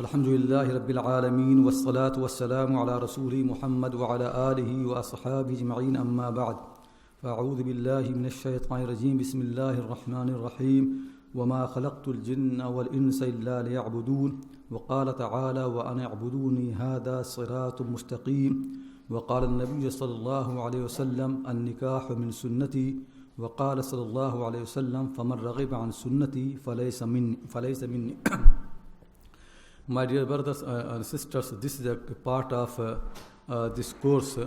Alhamdulillah Rabbil Alameen wassalatu wassalamu ala Rasuli Muhammad wa ala alihi wa ashabihi ajma'in amma ba'd. Fa'udhu billahi minash shaytanir rajim. Bismillahir rahmanir rahim. وما خلقت الجن والإنس إلا ليعبدون وقال تعالى وأن اعبدوني هذا صراط مستقيم وقال النبي صلى الله عليه وسلم النكاح من سنتي وقال صلى الله عليه وسلم فمن رغب عن سنتي فليس مني. My dear brothers and sisters, this is a part of this course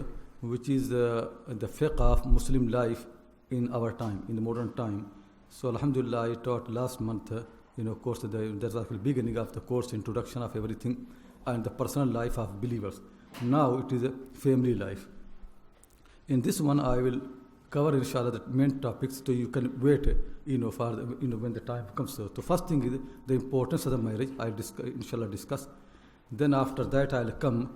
which is the fiqh of Muslim life in our time, in the modern time. So Alhamdulillah, I taught last month, course, that's the beginning of the course, introduction of everything, and the personal life of believers. Now it is a family life. In this one, I will cover, inshallah, the main topics, so you can wait, for when the time comes. So the first thing is the importance of the marriage. I inshallah discuss. Then after that, I'll come,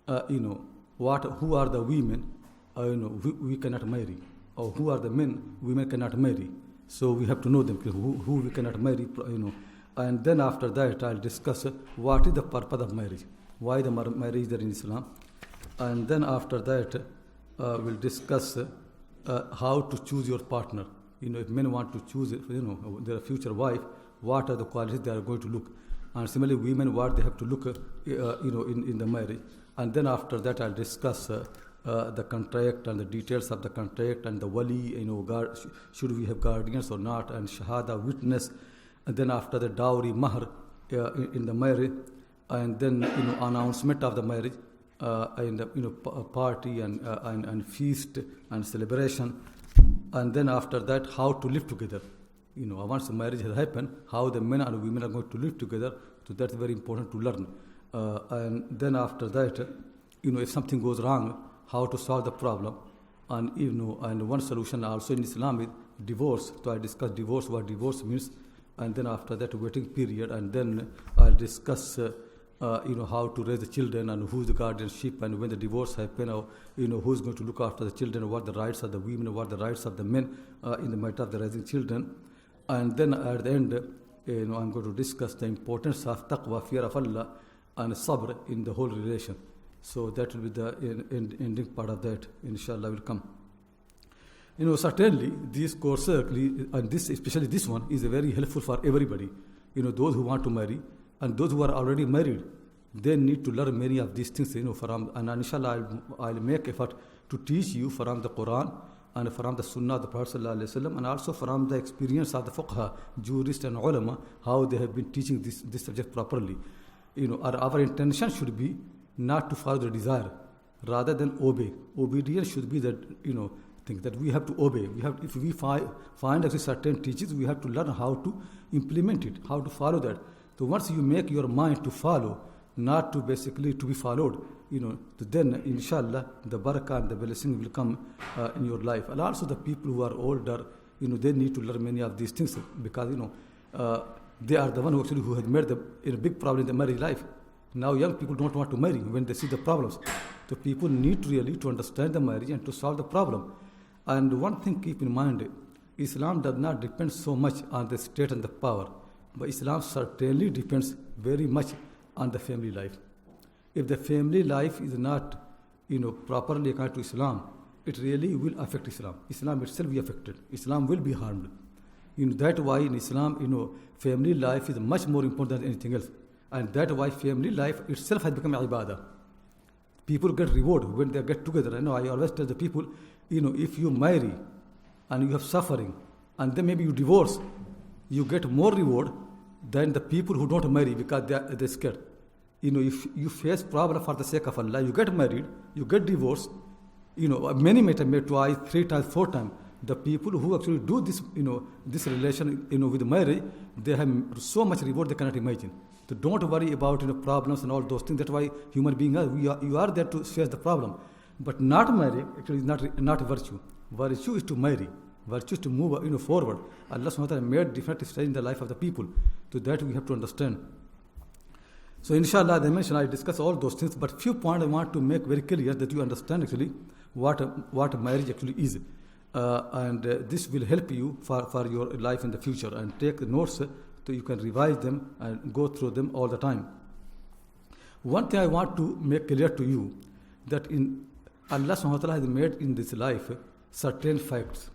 who are the women, we cannot marry, or who are the men, women cannot marry. So we have to know them, who we cannot marry, And then after that, I'll discuss what is the purpose of marriage, why the marriage is there in Islam. And then after that, we'll discuss how to choose your partner. If men want to choose, their future wife, what are the qualities they are going to look. And similarly, women, what they have to look, in the marriage. And then after that, I'll discuss the contract and the details of the contract and the wali, should we have guardians or not, and shahada, witness, and then after the dowry, mahr in the marriage, and then announcement of the marriage, and party and feast and celebration, and then after that how to live together. Once the marriage has happened, how the men and women are going to live together. So that's very important to learn. And then after that, if something goes wrong, how to solve the problem, and and one solution also in Islam is divorce. So I discuss divorce, what divorce means, and then after that waiting period, and then I'll discuss how to raise the children and who's the guardianship, and when the divorce happens, who's going to look after the children, what the rights of the women, what the rights of the men in the matter of the raising children, and then at the end, I'm going to discuss the importance of taqwa, fear of Allah, and sabr in the whole relation. So that will be the ending part of that, inshallah, will come. Certainly, these courses, and this, especially this one, is very helpful for everybody. Those who want to marry, and those who are already married, they need to learn many of these things, and inshallah, I'll make effort to teach you from the Quran, and from the Sunnah of the Prophet ﷺ, and also from the experience of the fuqaha, jurists and ulama, how they have been teaching this subject properly. Our intention should be not to follow the desire, rather than obey. Obedience should be that thing that we have to obey. If we find actually certain teachings, we have to learn how to implement it, how to follow that. So once you make your mind to follow, not to basically to be followed, then inshallah the barakah and the blessing will come in your life. And also the people who are older, they need to learn many of these things, because they are the one who has made a big problem in the marriage life. Now young people don't want to marry when they see the problems. So people need really to understand the marriage and to solve the problem. And one thing keep in mind, Islam does not depend so much on the state and the power, but Islam certainly depends very much on the family life. If the family life is not, properly according to Islam, it really will affect Islam. Islam itself will be affected. Islam will be harmed. That's why in Islam, family life is much more important than anything else. And that's why family life itself has become ibadah. People get reward when they get together. I always tell the people, if you marry and you have suffering, and then maybe you divorce, you get more reward than the people who don't marry because they're scared. If you face problem for the sake of Allah, you get married, you get divorced, many times, twice, 3 times, 4 times. The people who actually do this, this relation, with marriage, they have so much reward they cannot imagine. So don't worry about problems and all those things. That's why human beings are. You are there to face the problem, but not marrying actually is not virtue. Virtue is to marry. Virtue is to move forward. Allah subhanahu wa ta'ala made different stages in the life of the people. So that we have to understand. So inshallah, as I mentioned, I discuss all those things, but few points I want to make very clear that you understand actually what marriage actually is. And this will help you for your life in the future, and take the notes so you can revise them and go through them all the time. One thing I want to make clear to you, that in Allah subhanahu wa ta'ala has made in this life certain facts.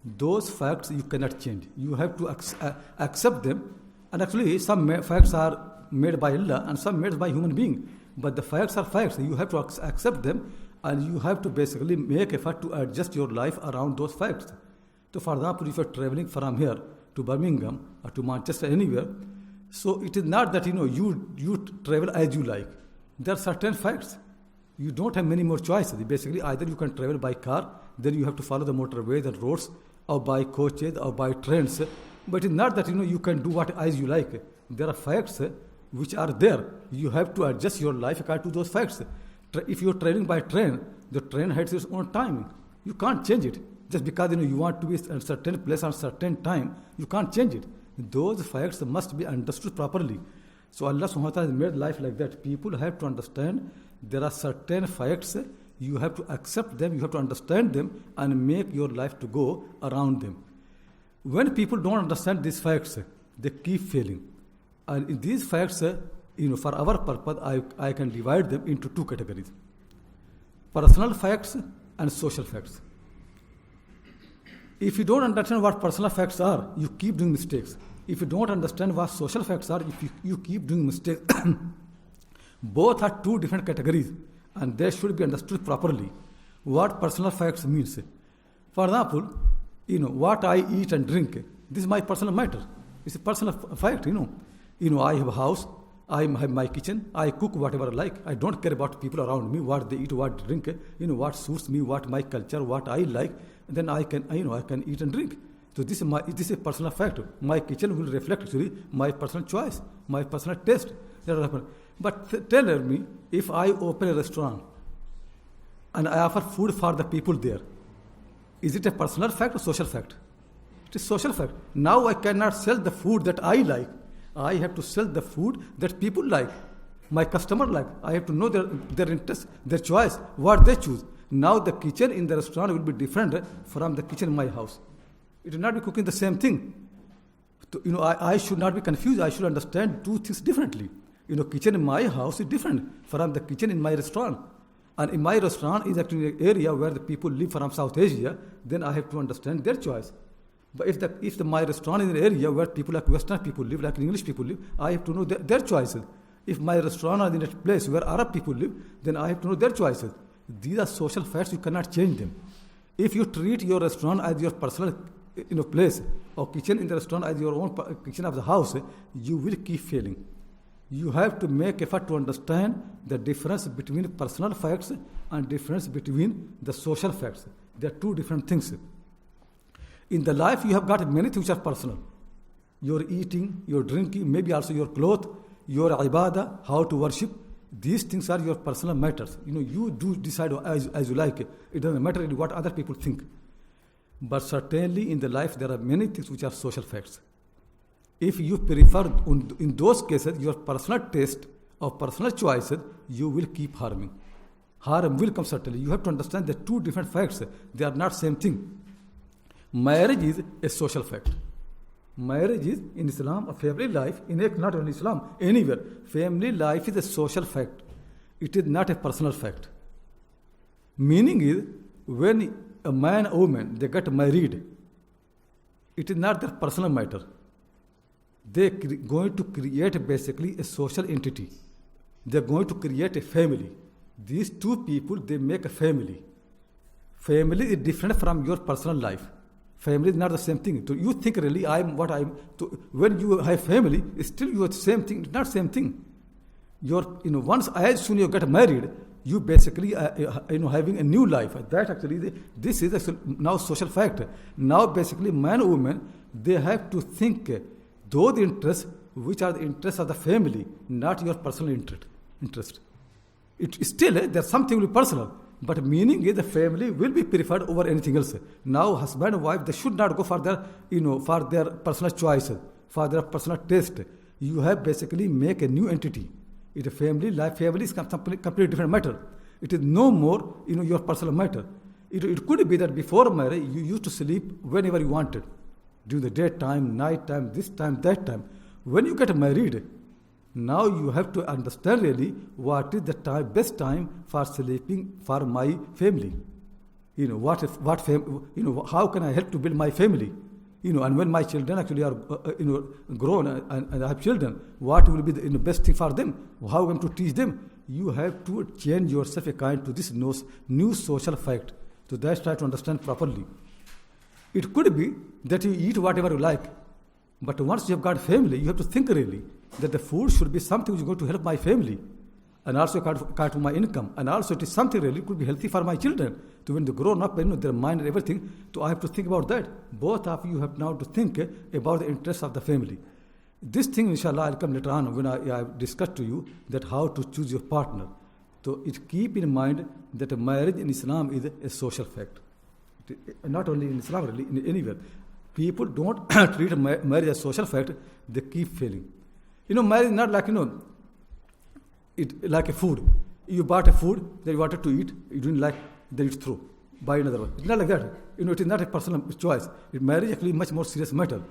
Those facts you cannot change. You have to accept them. And actually, some facts are made by Allah and some made by human being. But the facts are facts. You have to accept them, and you have to basically make effort to adjust your life around those facts. So, for example, if you're traveling from here to Birmingham or to Manchester, anywhere, so it is not that you travel as you like. There are certain facts. You don't have many more choices. Basically, either you can travel by car, then you have to follow the motorways and roads, or by coaches or by trains. But it's not that you can do what as you like. There are facts which are there. You have to adjust your life according to those facts. If you're traveling by train, the train has its own timing. You can't change it. Just because you want to be at a certain place at a certain time, you can't change it. Those facts must be understood properly. So Allah subhanahu wa ta'ala has made life like that. People have to understand there are certain facts. You have to accept them, you have to understand them, and make your life to go around them. When people don't understand these facts, they keep failing. And in these facts, for our purpose, I can divide them into two categories: personal facts and social facts. If you don't understand what personal facts are, you keep doing mistakes. If you don't understand what social facts are, you keep doing mistakes. Both are two different categories, and they should be understood properly. What personal facts means. For example, what I eat and drink, this is my personal matter. It's a personal fact, I have a house, I have my kitchen, I cook whatever I like. I don't care about people around me, what they eat, what they drink, what suits me, what my culture, what I like. Then I can eat and drink. So this is a personal fact. My kitchen will reflect actually my personal choice, my personal taste. But tell me, if I open a restaurant and I offer food for the people there, is it a personal fact or social fact? It is social fact. Now I cannot sell the food that I like. I have to sell the food that people like, my customer like. I have to know their interest, their choice, what they choose. Now the kitchen in the restaurant will be different from the kitchen in my house. It will not be cooking the same thing. So, I should not be confused. I should understand two things differently. Kitchen in my house is different from the kitchen in my restaurant. And in my restaurant is actually an area where the people live from South Asia, then I have to understand their choice. But if my restaurant is an area where people like Western people live, like English people live, I have to know their choices. If my restaurant is in a place where Arab people live, then I have to know their choices. These are social facts, you cannot change them. If you treat your restaurant as your personal place, or kitchen in the restaurant as your own kitchen of the house, you will keep failing. You have to make effort to understand the difference between personal facts and difference between the social facts. They are two different things. In the life, you have got many things which are personal. Your eating, your drinking, maybe also your clothes, your ibadah, how to worship. These things are your personal matters. You do decide as you like. It doesn't matter what other people think. But certainly in the life, there are many things which are social facts. If you prefer, in those cases, your personal taste or personal choices, you will keep harming. Harm will come certainly. You have to understand the two different facts. They are not same thing. Marriage is a social fact. Marriage is, in Islam, a family life, not only Islam, anywhere. Family life is a social fact. It is not a personal fact. Meaning is, when a man or woman, they get married, it is not their personal matter. They are going to create basically a social entity. They are going to create a family. These two people, they make a family. Family is different from your personal life. Family is not the same thing. So you think really when you have family, still you are the same thing. It's not the same thing. Once as soon as you get married, you basically having a new life. That actually, this is now social fact. Now basically man or woman, they have to think those interests which are the interests of the family, not your personal interest. It's still there's something really personal, but meaning is the family will be preferred over anything else. Now husband and wife, they should not go for their personal choices, for their personal taste. You have basically make a new entity. It's a family life. Family is completely different matter. It is no more your personal matter. It could be that before marriage you used to sleep whenever you wanted, during the daytime, night time, this time, that time. When you get married, Now you have to understand really what is the best time for sleeping for my family. How can I help to build my family? And when my children actually are, grown and I have children, what will be the best thing for them? How am I to teach them? You have to change yourself according to this new social fact. So that's try to understand properly. It could be that you eat whatever you like, but once you have got family, you have to think really that the food should be something which is going to help my family, and also according to my income, and also it is something really could be healthy for my children. So when they grow up, their mind and everything, so I have to think about that. Both of you have now to think about the interests of the family. This thing, inshallah, I'll come later on when I discuss to you that how to choose your partner. So keep in mind that marriage in Islam is a social fact. Not only in Islam, really, in anywhere. People don't treat marriage as a social fact, they keep failing. Marriage is not like, like a food. You bought a food that you wanted to eat, you didn't like, then it's through. Buy another one. It's not like that. It is not a personal choice. Marriage actually much more serious matter.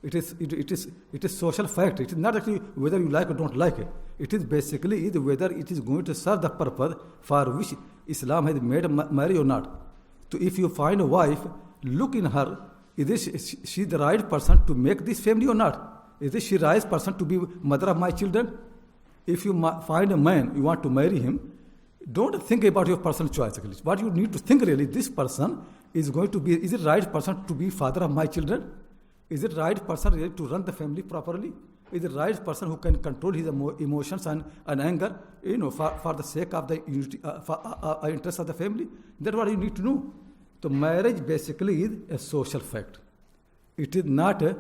It is social fact. It is not actually whether you like or don't like it. It is basically whether it is going to serve the purpose for which Islam has made marriage or not. So if you find a wife, look in her, is she the right person to make this family or not? Is she the right person to be mother of my children? If you find a man, you want to marry him, don't think about your personal choice. Actually. What you need to think really, this person is it the right person to be father of my children? Is it the right person really to run the family properly? Is it the right person who can control his emotions and anger, for the sake of the unity, interest of the family? That's what you need to know. So marriage basically is a social fact. It is not a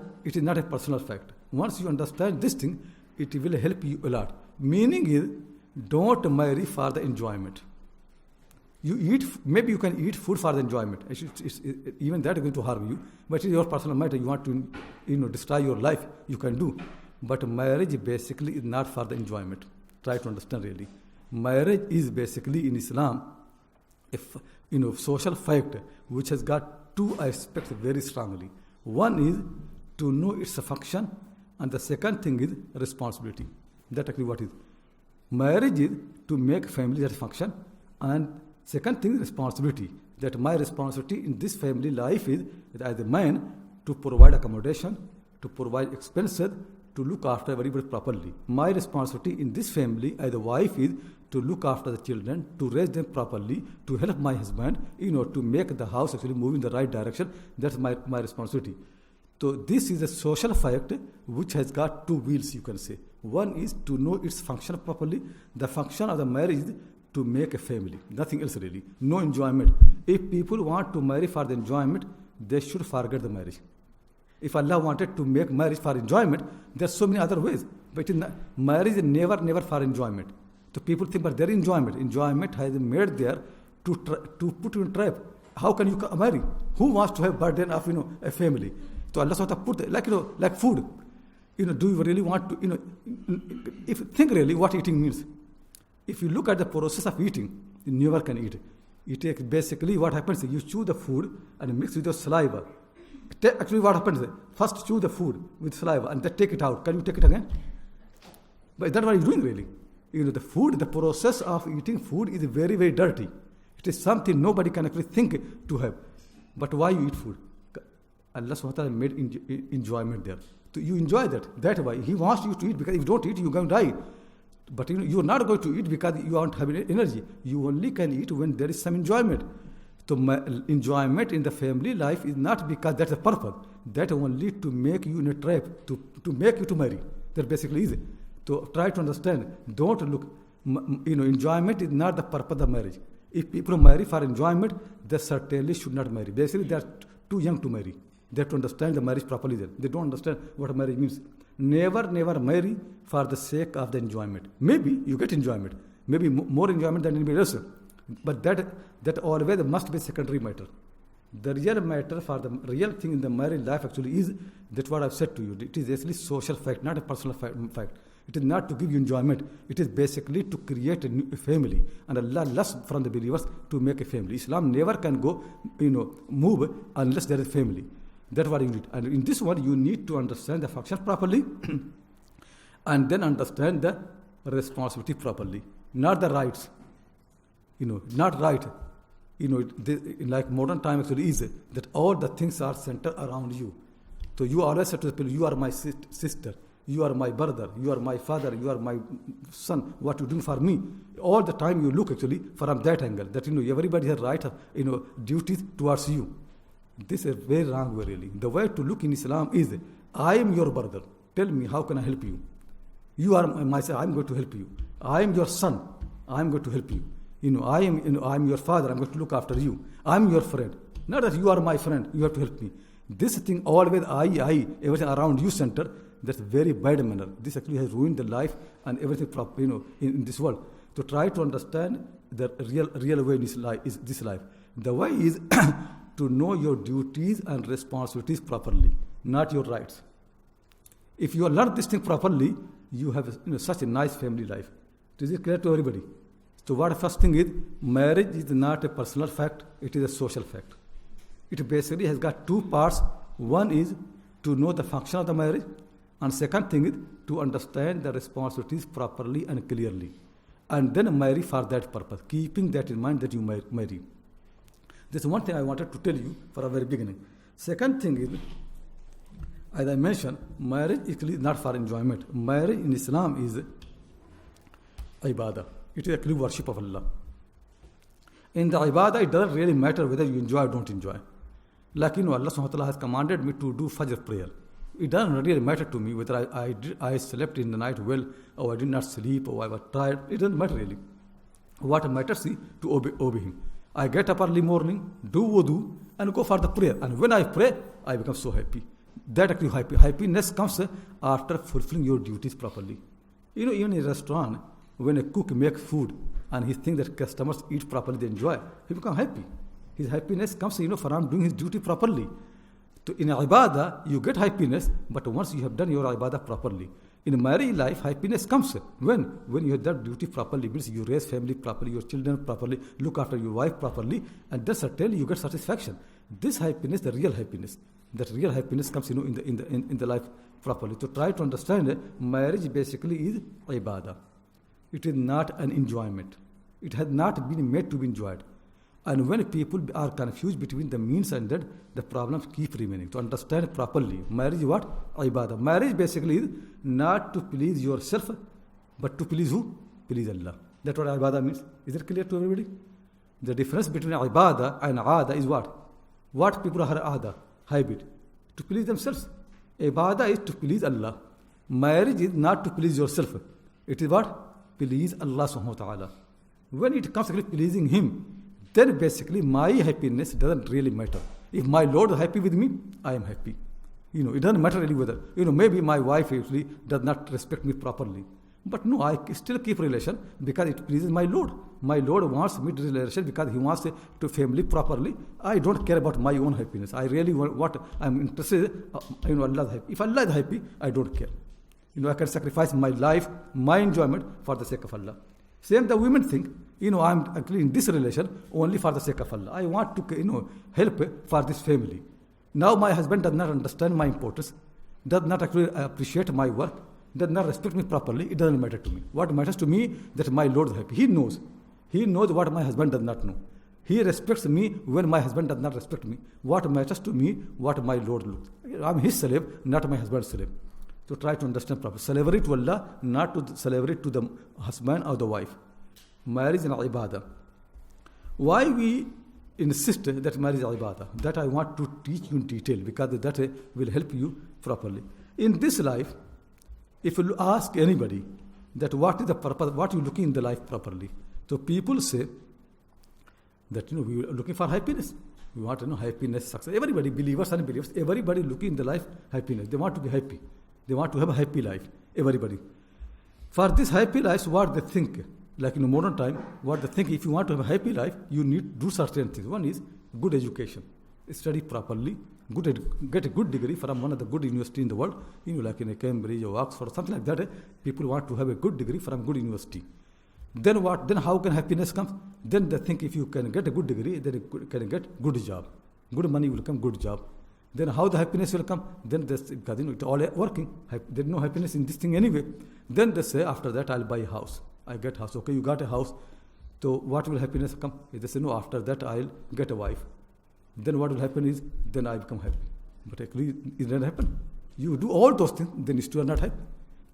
personal fact. Once you understand this thing, it will help you a lot. Meaning is, don't marry for the enjoyment. Maybe you can eat food for the enjoyment. Even that is going to harm you. But it is your personal matter. You want to, destroy your life, you can do. But marriage basically is not for the enjoyment. Try to understand really. Marriage is basically in Islam, social fact which has got two aspects very strongly. One is to know its function, and the second thing is responsibility. That's actually what is. Marriage is to make family that function, and second thing is responsibility. That my responsibility in this family life is as a man to provide accommodation, to provide expenses, to look after everybody properly. My responsibility in this family as a wife is to look after the children, to raise them properly, to help my husband, to make the house actually move in the right direction. That's my responsibility. So this is a social fact which has got two wheels, you can say. One is to know its function properly. The function of the marriage is to make a family, nothing else really. No enjoyment. If people want to marry for the enjoyment, they should forget the marriage. If Allah wanted to make marriage for enjoyment, there's so many other ways. But marriage is never for enjoyment. So people think, but there is enjoyment. Enjoyment has been made there to put you in trap. How can you marry? Who wants to have burden of a family? So Allah SWT put like food. Do you really want to if you think really what eating means? If you look at the process of eating, you never can eat. You take basically what happens is you chew the food and mix with your saliva. Actually what happens is first chew the food with saliva and then take it out. Can you take it again? But that's what you're doing really. The process of eating food is very, very dirty. It is something nobody can actually think to have. But why you eat food? Allah SWT made enjoyment there. So you enjoy that. That's why He wants you to eat, because if you don't eat, you're going to die. But you're not going to eat because you aren't having energy. You only can eat when there is some enjoyment. So enjoyment in the family life is not because that's the purpose. That only to make you in a trap, to make you to marry. That basically is it. So try to understand. Don't look, enjoyment is not the purpose of marriage. If people marry for enjoyment, they certainly should not marry. Basically, they are too young to marry. They have to understand the marriage properly then. They don't understand what marriage means. Never marry for the sake of the enjoyment. Maybe you get enjoyment. Maybe more enjoyment than anybody else. But that always must be secondary matter. The real matter for the real thing in the marriage life actually is that what I've said to you. It is actually social fact, not a personal fact. It is not to give you enjoyment. It is basically to create a family. And Allah loves from the believers to make a family. Islam never can go, move unless there is family. That's what you need. And in this one, you need to understand the function properly. and then understand the responsibility properly, not the rights. Not right. Like modern time actually is that all the things are centered around you. So you always say to the people, you are my sister, you are my brother, you are my father, you are my son, what you do for me. All the time you look actually from that angle, that everybody has right, duties towards you. This is very wrong way really. The way to look in Islam is, I am your brother, tell me how can I help you. You are my son, I am going to help you. I am your son, I am going to help you. I am your father, I'm going to look after you. I am your friend. Not that you are my friend, you have to help me. This thing always I, everything around you center, that's very bad manner. This actually has ruined the life and everything in this world. To try to understand the real way is this life. The way is to know your duties and responsibilities properly, not your rights. If you learn this thing properly, you have such a nice family life. Is it clear to everybody? So what the first thing is, marriage is not a personal fact, it is a social fact. It basically has got two parts. One is to know the function of the marriage, and second thing is to understand the responsibilities properly and clearly. And then marry for that purpose, keeping that in mind that you marry. This is one thing I wanted to tell you for a very beginning. Second thing is, as I mentioned, marriage is not for enjoyment. Marriage in Islam is ibadah. It is actually worship of Allah. In the ibadah, it doesn't really matter whether you enjoy or don't enjoy. Like Allah subhanahu wa ta'ala has commanded me to do Fajr prayer. It doesn't really matter to me whether I slept in the night well, or I did not sleep, or I was tired. It doesn't matter really. What matters is to obey Him. I get up early morning, do wudu, and go for the prayer. And when I pray, I become so happy. That actually happiness comes after fulfilling your duties properly. Even in a restaurant, when a cook makes food and he thinks that customers eat properly, they enjoy, he becomes happy. His happiness comes, from doing his duty properly. So in ibadah, you get happiness, but once you have done your ibadah properly. In married life, happiness comes when you have done duty properly, means you raise family properly, your children properly, look after your wife properly, and then certainly you get satisfaction. This happiness, the real happiness, that real happiness comes, in the life properly. To try to understand, marriage basically is ibadah. It is not an enjoyment. It has not been made to be enjoyed. And when people are confused between the means and that, the problems keep remaining. To understand properly, marriage is what? Ibadah. Marriage basically is not to please yourself, but to please who? Please Allah. That's what ibadah means. Is it clear to everybody? The difference between ibadah and aada is what? What people are aada? Habit. To please themselves. Ibadah is to please Allah. Marriage is not to please yourself. It is what? Please Allah subhanahu wa ta'ala. When it comes to pleasing Him, then basically my happiness doesn't really matter. If my Lord is happy with me, I am happy. It doesn't matter really whether, maybe my wife actually does not respect me properly. But no, I still keep relation because it pleases my Lord. My Lord wants me to relation because He wants to family properly. I don't care about my own happiness. I really want what I'm interested in, Allah is happy. If Allah is happy, I don't care. I can sacrifice my life, my enjoyment for the sake of Allah. Same the women think, I'm actually in this relation only for the sake of Allah. I want to, help for this family. Now my husband does not understand my importance, does not actually appreciate my work, does not respect me properly. It doesn't matter to me. What matters to me that my Lord is happy. He knows what my husband does not know. He respects me when my husband does not respect me. What matters to me, what my Lord looks. I'm His slave, not my husband's slave. So try to understand properly. Slavery to Allah, not to slavery to the husband or the wife. Marriage is ibadah. Why we insist that marriage is ibadah? That I want to teach you in detail because that will help you properly. In this life, if you ask anybody that what is the purpose, what you looking in the life properly, so people say that we are looking for happiness. We want happiness, success. Everybody, believers and unbelievers, everybody looking in the life happiness. They want to be happy. They want to have a happy life. Everybody. For this happy life, what they think, like in modern time, what they think, if you want to have a happy life, you need to do certain things. One is good education. Study properly, get a good degree from one of the good university in the world, like in Cambridge or Oxford or something like that. People want to have a good degree from good university. Then what? Then how can happiness come? Then they think if you can get a good degree, then you can get good job. Good money will come, good job. Then how the happiness will come? Then they say, because it's all working. There's no happiness in this thing anyway. Then they say, after that I'll buy a house. I get a house. Okay, you got a house. So what will happiness come? They say, no, after that I'll get a wife. Then what will happen is, then I become happy. But actually, it doesn't happen. You do all those things, then you still are not happy.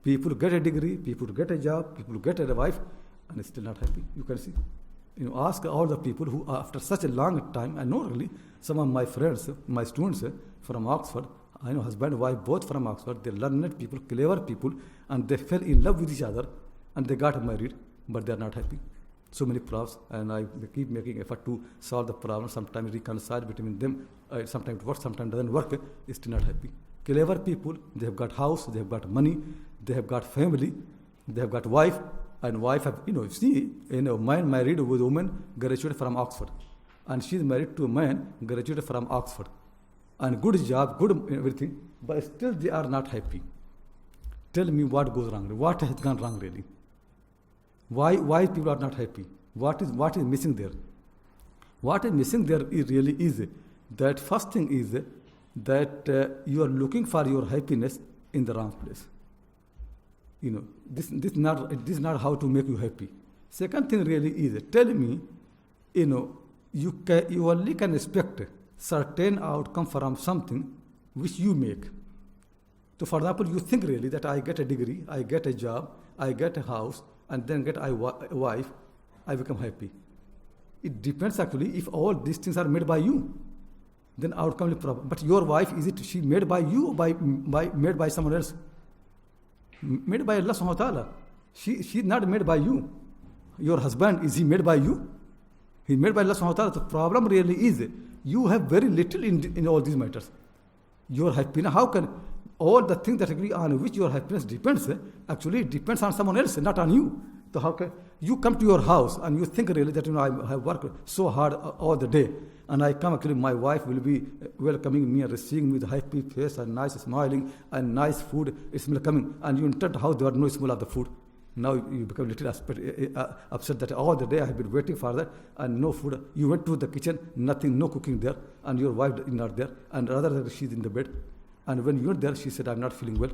People get a degree, people get a job, people get a wife, and still not happy. You can see. Ask all the people who, after such a long time, I know really, some of my friends, my students from Oxford, I know husband and wife both from Oxford, they learned people, clever people, and they fell in love with each other, and they got married, but they are not happy. So many problems, and I keep making effort to solve the problem. Sometimes reconcile between them. Sometimes it works, sometimes it doesn't work. Still not happy. Clever people, they have got house, they have got money, they have got family, they have got wife, and wife have, see, man married with a woman graduated from Oxford, and she is married to a man graduated from Oxford, and good job, good everything, but still they are not happy. Tell me what goes wrong, what has gone wrong really? Why people are not happy? What is missing there? What is missing there is really is that first thing is that you are looking for your happiness in the wrong place. This is not how to make you happy. Second thing really is, tell me, you only can expect certain outcome from something which you make. So for example, you think really that I get a degree, I get a job, I get a house, and then get a wife, I become happy. It depends actually if all these things are made by you, then outcome is problem. But your wife, is it she made by you or made by someone else? Made by Allah subhanahu wa ta'ala. She's not made by you. Your husband, is he made by you? He's made by Allah subhanahu wa ta'ala. The problem really is you have very little in all these matters. Your happiness, how can all the things that agree on which your happiness depends, actually it depends on someone else, not on you. So how can you come to your house and you think really that I have worked so hard all the day, and I come actually my wife will be welcoming me and receiving me with a happy face and nice smiling and nice food smell coming, and you enter the house, there are no smell of the food. Now you become a little upset that all the day I have been waiting for that and no food. You went to the kitchen, nothing, no cooking there, and your wife is not there, and rather she's in the bed. And when you're there, she said, I'm not feeling well.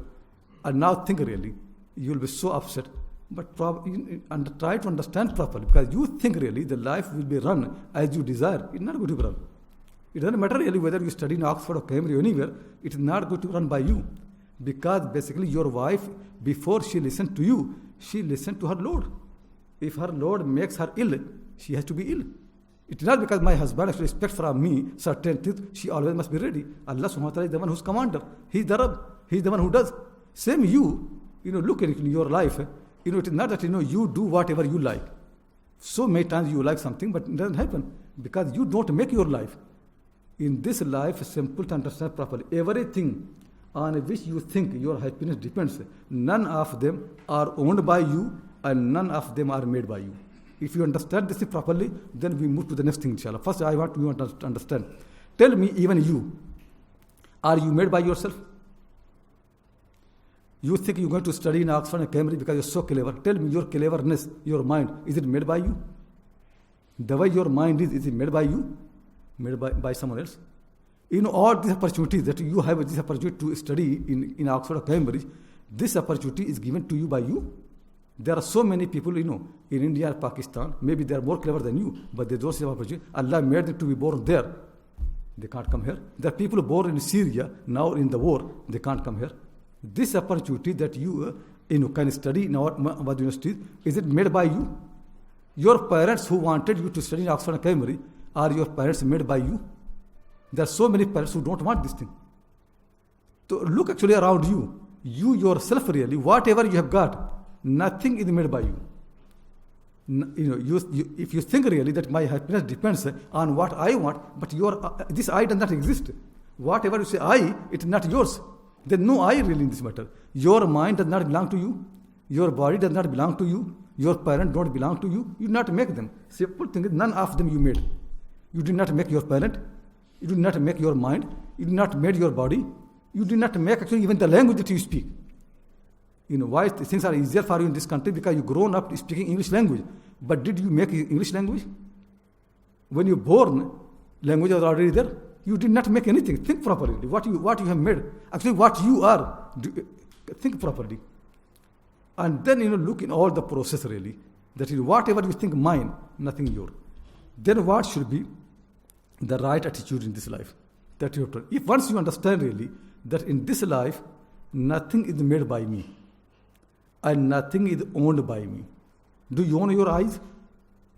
And now think really, you'll be so upset. But try to understand properly, because you think really the life will be run as you desire. It's not going to be run. It doesn't matter really whether you study in Oxford or Cambridge or anywhere. It is not going to run by you. Because basically your wife, before she listened to you, she listened to her Lord. If her Lord makes her ill, she has to be ill. It is not because my husband actually expects from me certain things, she always must be ready. Allah subhanahu wa ta'ala is the one who's commander. He's the Rabb. He's the one who does. Same you look at it in your life. It is not that you do whatever you like. So many times you like something, but it doesn't happen because you don't make your life. In this life, simple to understand properly. Everything on which you think your happiness depends, none of them are owned by you and none of them are made by you. If you understand this properly, then we move to the next thing, inshallah. First, I want you to understand. Tell me, even you, are you made by yourself? You think you're going to study in Oxford and Cambridge because you're so clever. Tell me, your cleverness, your mind, is it made by you? The way your mind is it made by you? Made by someone else? All these opportunities that you have, this opportunity to study in Oxford or Cambridge, this opportunity is given to you by you. There are so many people, in India or Pakistan, maybe they are more clever than you, but they don't have opportunity. Allah made them to be born there. They can't come here. There are people born in Syria, now in the war, they can't come here. This opportunity that you can study in our universities, is it made by you? Your parents who wanted you to study in Oxford and Cambridge, are your parents made by you? There are so many parents who don't want this thing. So look actually around you. You yourself really, whatever you have got, nothing is made by you. If you think really that my happiness depends on what I want, but this I does not exist. Whatever you say I, it is not yours. There is no I really in this matter. Your mind does not belong to you. Your body does not belong to you. Your parents don't belong to you. You do not make them. Simple thing is, none of them you made. You did not make your parent. You did not make your mind. You did not make your body. You did not make actually even the language that you speak. Why things are easier for you in this country? Because you grown up speaking English language. But did you make English language? When you born, language was already there. You did not make anything. Think properly. What you have made, actually what you are, think properly. And then, look in all the process really. That is, whatever you think mine, nothing yours. Then what should be the right attitude in this life? That you have to. If once you understand really that in this life, nothing is made by me and nothing is owned by me. Do you own your eyes?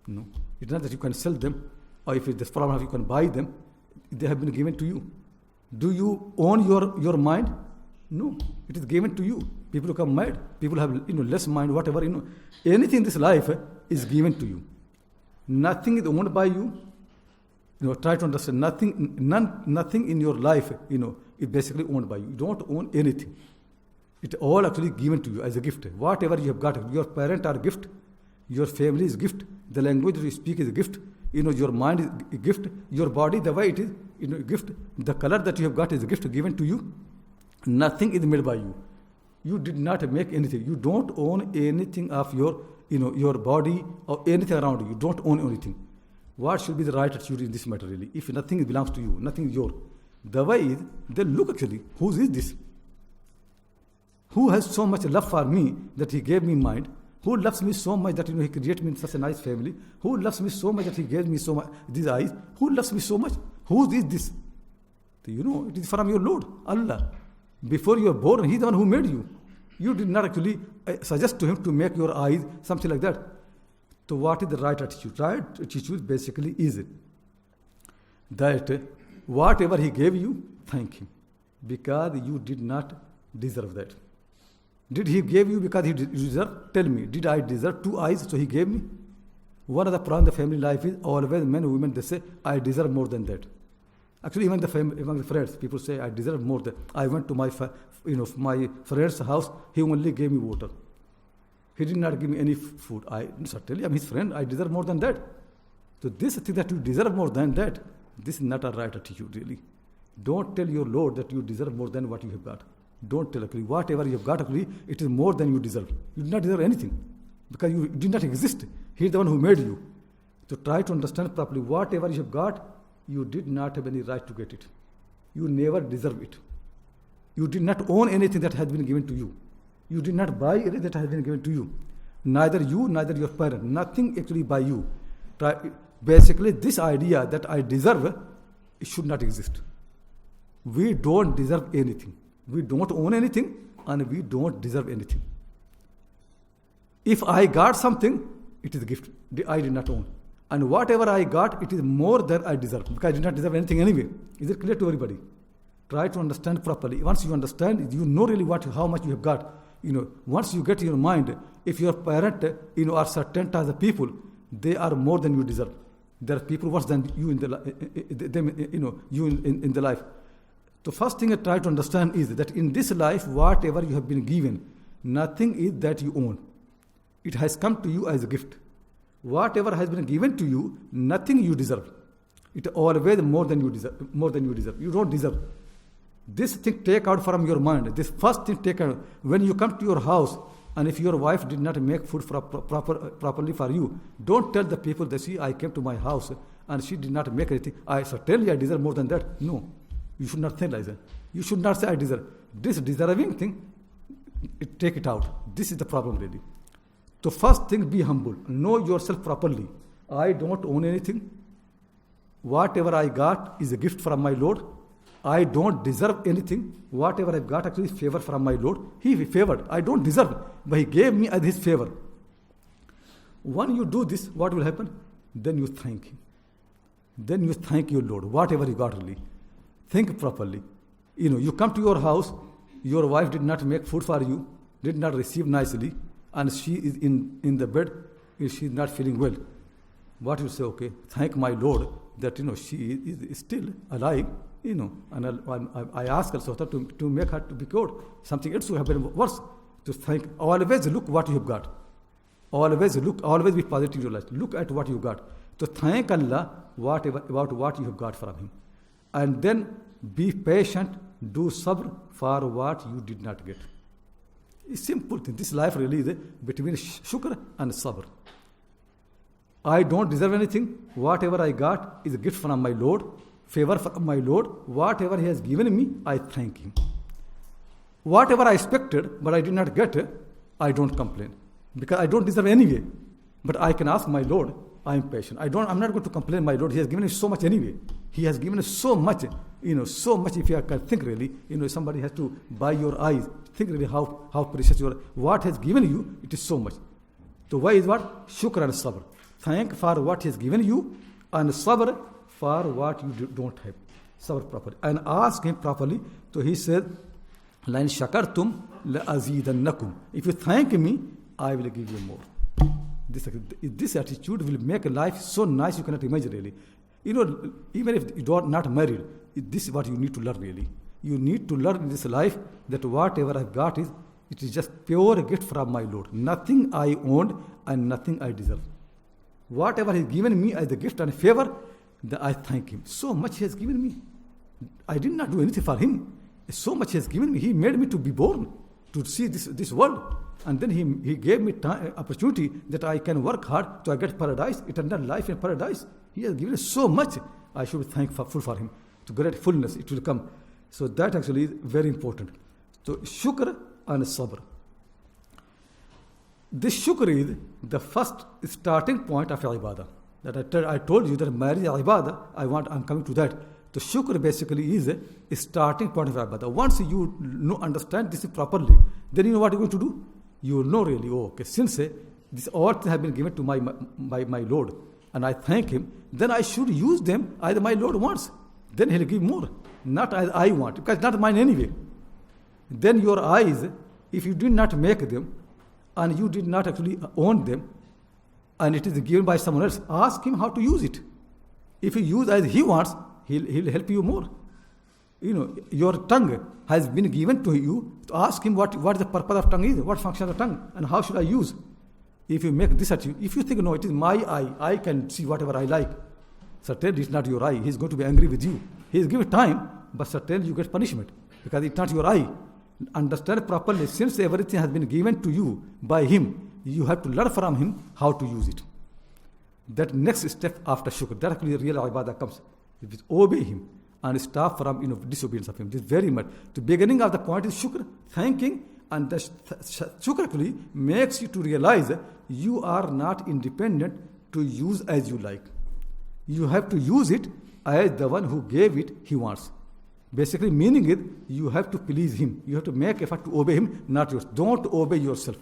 No. It's not that you can sell them, or if it's this problem, you can buy them. They have been given to you. Do you own your mind? No. It is given to you. People become mad. People have less mind, whatever. Anything in this life is given to you. Nothing is owned by you. Try to understand. Nothing in your life, is basically owned by you. You don't own anything. It's all actually given to you as a gift. Whatever you have got, your parents are a gift. Your family is a gift. The language that you speak is a gift. Your mind is a gift. Your body, the way it is, a gift. The color that you have got is a gift given to you. Nothing is made by you. You did not make anything. You don't own anything of your body or anything around you. You don't own anything. What should be the right attitude in this matter really? If nothing belongs to you, nothing is yours. The way is, then look actually, whose is this? Who has so much love for me that he gave me mind? Who loves me so much that he created me in such a nice family? Who loves me so much that he gave me so much these eyes? Who loves me so much? Who is this? It is from your Lord, Allah. Before you are born, He is the one who made you. You did not actually suggest to Him to make your eyes, something like that. So what is the right attitude? Right attitude basically is that whatever He gave you, thank Him. Because you did not deserve that. Did He give you because He deserved? Tell me, did I deserve 2 eyes so He gave me? One of the problems of the family life is always men and women, they say, I deserve more than that. Actually, even among the friends, people say, I deserve more than. I went to my friend's house, he only gave me water. He did not give me any food. Certainly, I'm his friend, I deserve more than that. So this thing that you deserve more than that, this is not a right attitude really. Don't tell your Lord that you deserve more than what you have got. Don't tell actually, whatever you have got actually, it is more than you deserve. You do not deserve anything because you did not exist. He is the one who made you. So try to understand properly, whatever you have got, you did not have any right to get it. You never deserve it. You did not own anything that has been given to you. You did not buy anything that has been given to you. Neither you, neither your parent. Nothing actually by you. Basically, this idea that I deserve, it should not exist. We don't deserve anything. We don't own anything and we don't deserve anything. If I got something, it is a gift. I did not own. And whatever I got, it is more than I deserve. Because I did not deserve anything anyway. Is it clear to everybody? Try to understand properly. Once you understand, you know really how much you have got. Once you get in your mind, if your parent, are certain types of people, they are more than you deserve. There are people worse than you in the life. The first thing I try to understand is that in this life, whatever you have been given, nothing is that you own. It has come to you as a gift. Whatever has been given to you, nothing you deserve. It always more than you deserve. More than you deserve. You don't deserve. This thing take out from your mind. This first thing take out. When you come to your house, and if your wife did not make food properly for you, don't tell the people that I came to my house and she did not make anything. I certainly I deserve more than that. No, you should not think like that. You should not say I deserve. This deserving thing, take it out. This is the problem really. So first thing, be humble. Know yourself properly. I don't own anything. Whatever I got is a gift from my Lord. I don't deserve anything. Whatever I've got actually is favor from my Lord. He favored. I don't deserve, but He gave me as His favor. When you do this, what will happen? Then you thank Him. Then you thank your Lord. Whatever you got really. Think properly. You come to your house, your wife did not make food for you, did not receive nicely, and she is in the bed, she is not feeling well. What you say? Okay, thank my Lord that she is still alive. And I ask also to make her to be cured. Something else will happen worse. To thank. Always look what you have got. Always look. Always be positive in your life. Look at what you got. To thank Allah about what you have got from Him, and then be patient. Do sabr for what you did not get. It's simple thing. This life really is between shukr and sabr. I don't deserve anything. Whatever I got is a gift from my Lord. favor from my Lord. Whatever He has given me, I thank Him. Whatever I expected, but I did not get, I don't complain. Because I don't deserve anyway. But I can ask my Lord, I am patient. I'm not going to complain, my Lord. He has given me so much anyway. He has given us so much, so much. If you can think really, somebody has to buy your eyes. Think really how precious you are. What has given you, it is so much. So why is what? Shukr and sabr. Thank for what He has given you, and sabr for what you don't have. Sabr properly. And ask Him properly. So He said, لَإِن شَكَرْتُمْ لَأَزِيدَنَّكُمْ. If you thank me, I will give you more. This attitude will make life so nice you cannot imagine really. Even if you are not married, this is what you need to learn really. You need to learn in this life that whatever I've got it is just pure gift from my Lord. Nothing I owned and nothing I deserve. Whatever He's given me as a gift and favor, I thank Him. So much He has given me. I did not do anything for Him. So much He has given me. He made me to be born, to see this world. And then He gave me opportunity that I can work hard to get paradise, eternal life in paradise. He has given us so much. I should be thankful for Him. To get fullness, it will come. So that actually is very important. So shukr and sabr. This shukr is the first starting point of ibadah. That I told you that marriage is ibadah. I'm coming to that. The shukr basically is a starting point of ibadah. Once you understand this properly, then you know what you're going to do. You will know really, okay, since this all things have been given to my Lord, and I thank Him, then I should use them as my Lord wants. Then He'll give more, not as I want, because it's not mine anyway. Then your eyes, if you did not make them, and you did not actually own them, and it is given by someone else, ask Him how to use it. If you use as He wants, He'll help you more. Your tongue has been given to you. To ask Him what the purpose of tongue is, what function of the tongue, and how should I use. If you make this attitude, if you think, no, it is my eye, I can see whatever I like, certainly it's not your eye. He's going to be angry with you. He's given time, but certainly you get punishment because it's not your eye. Understand properly, since everything has been given to you by Him, you have to learn from Him how to use it. That next step after shukr, that actually real ibadah comes. If you obey Him and stop from disobedience of Him. This is very much. The beginning of the point is shukr, thanking, and the shukr actually makes you to realize you are not independent to use as you like. You have to use it as the one who gave it, He wants. Basically, meaning it, you have to please Him. You have to make effort to obey Him, not yours. Don't obey yourself.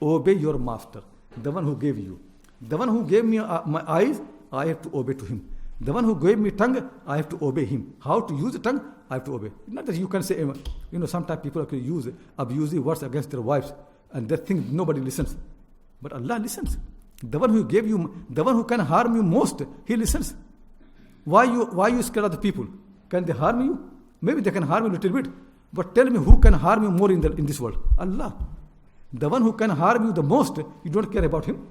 Obey your master, the one who gave you. The one who gave me my eyes, I have to obey to Him. The one who gave me tongue, I have to obey Him. How to use the tongue, I have to obey. Not that you can say, sometimes people can use abusive words against their wives, and they think nobody listens. But Allah listens. The one who gave you, the one who can harm you most, He listens. Why you scared of the people? Can they harm you? Maybe they can harm you a little bit. But tell me, who can harm you more in this world? Allah. The one who can harm you the most, you don't care about Him.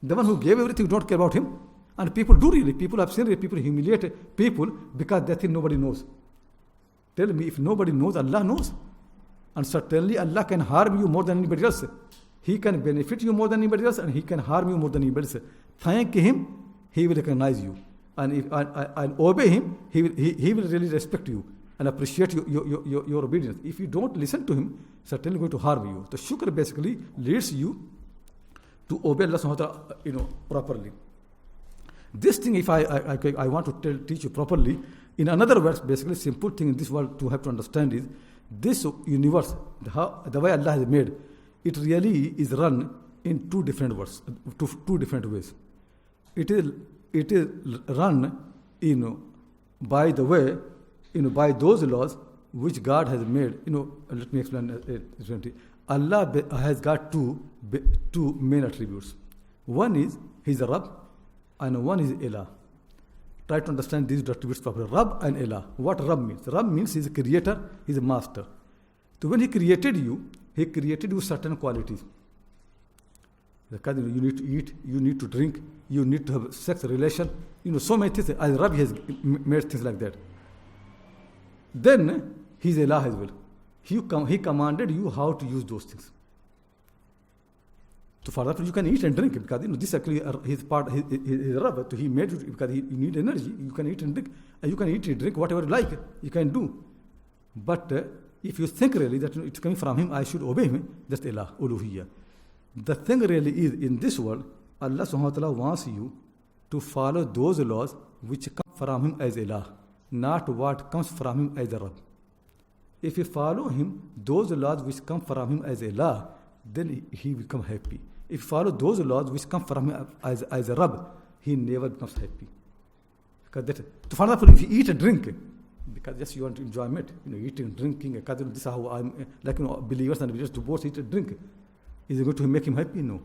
The one who gave everything, you don't care about Him. And people do really. People have seen people humiliate people because they think nobody knows. Tell me, if nobody knows, Allah knows. And certainly Allah can harm you more than anybody else. He can benefit you more than anybody else, and He can harm you more than anybody else. Thank Him, He will recognize you. And obey Him, He will really respect you and appreciate your obedience. If you don't listen to Him, certainly going to harm you. The shukr basically leads you to obey Allah subhanahu wa ta'ala, properly. This thing, if I want to teach you properly, in another words, basically simple thing in this world to have to understand is, this universe, the way Allah has made, it really is run in two different ways. It is run, by the way, by those laws which God has made. Let me explain it. Allah has got two main attributes. One is He's a Rabb, and one is Ilah. Try to understand these attributes properly. Rabb and Ilah. What Rabb means? Rabb means He's a creator, He's a master. So when He created you certain qualities. You need to eat, you need to drink, you need to have sex relation. So many things. As Rabb, He has made things like that. Then He's Ilah as well. He commanded you how to use those things. So for that, you can eat and drink because this actually his part, his Rabb. So he made you because you need energy. You can eat and drink, and you can eat and drink whatever you like. You can do. But if you think really that it's coming from him, I should obey him. That's ilah, uluhiyya. The thing really is in this world, Allah subhanahu wa ta'ala wants you to follow those laws which come from him as ilah, not what comes from him as a Rabb. If you follow him, those laws which come from him as ilah, then he become happy. If you follow those laws which come from him as a Rabb, he never becomes happy. Because that, so for example, if you eat and drink, because just you want enjoyment, eating, drinking, because this is how I'm, like believers and just to both eat and drink. Is it going to make him happy? No.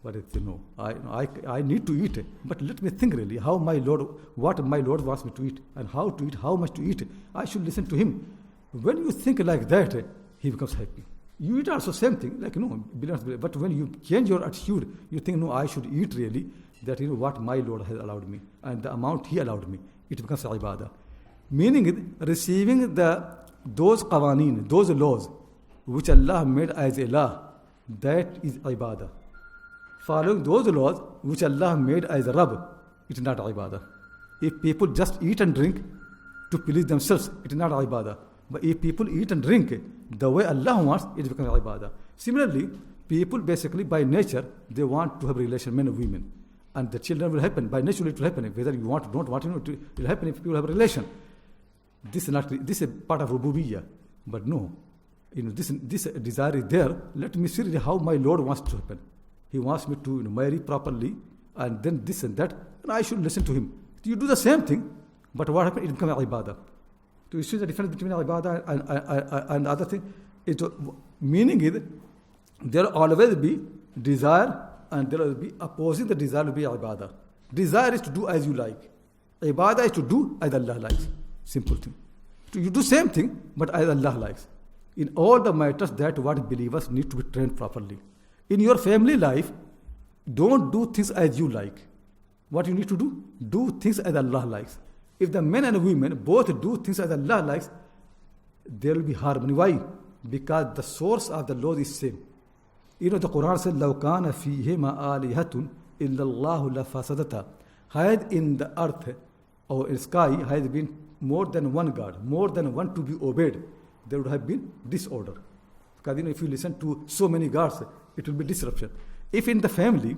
But it's, I need to eat, but let me think really how my Lord, what my Lord wants me to eat, and how to eat, how much to eat. I should listen to him. When you think like that, he becomes happy. You eat also same thing, like but when you change your attitude, you think, no, I should eat really, that what my Lord has allowed me, and the amount he allowed me, it becomes ibadah. Meaning receiving those qawaneen, those laws, which Allah made as ilah, that is ibadah. Following those laws, which Allah made as a Rabb, it is not ibadah. If people just eat and drink to please themselves, it is not ibadah. But if people eat and drink the way Allah wants, it becomes ibadah. Similarly, people basically by nature, they want to have relation, men and women. And the children will happen, by nature it will happen. Whether you want or don't want, it will happen if people have a relation. This is part of rububiyyah. But no, this desire is there. Let me see how my Lord wants to happen. He wants me to marry properly, and then this and that, and I should listen to him. You do the same thing, but what happens? It becomes ibadah. So you see the difference between ibadah and other thing. Meaning is there will always be desire, and there will be opposing the desire will be ibadah. Desire is to do as you like. Ibadah is to do as Allah likes. Simple thing. So you do same thing, but as Allah likes. In all the matters that what believers need to be trained properly. In your family life, don't do things as you like. What you need to do? Do things as Allah likes. If the men and women both do things as Allah likes, there will be harmony. Why? Because the source of the law is same. The Quran says, لَوْ كَانَ فِيهِمَا آلِهَةٌ إِلَّا اللَّهُ لَفَسَدَتَا. Had in the earth or in sky has been more than one God, more than one to be obeyed, there would have been disorder. Because if you listen to so many gods, it will be disruption. If in the family,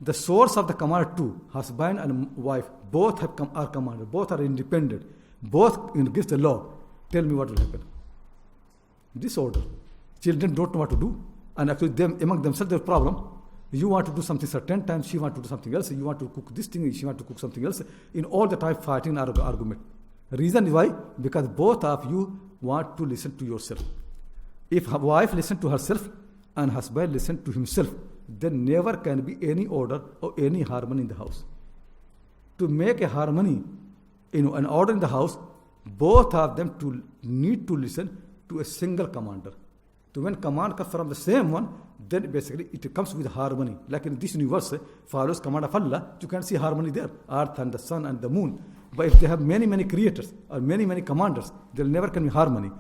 the source of the command too, husband and wife, both are commanded, both are independent, both gives the law, tell me what will happen. Disorder. Children don't know what to do, and actually among themselves there's a problem. You want to do something certain times, she wants to do something else. You want to cook this thing, she wants to cook something else. In all the time fighting argument. Reason why? Because both of you want to listen to yourself. If wife listens to herself and husband listens to himself, then never can be any order or any harmony in the house. To make a harmony, an order in the house, both of them need to listen to a single commander. So when command comes from the same one, then basically it comes with harmony. Like in this universe, follows command of Allah, you can see harmony there. Earth and the sun and the moon. But if they have many, many creators or many, many commanders, there never can be harmony.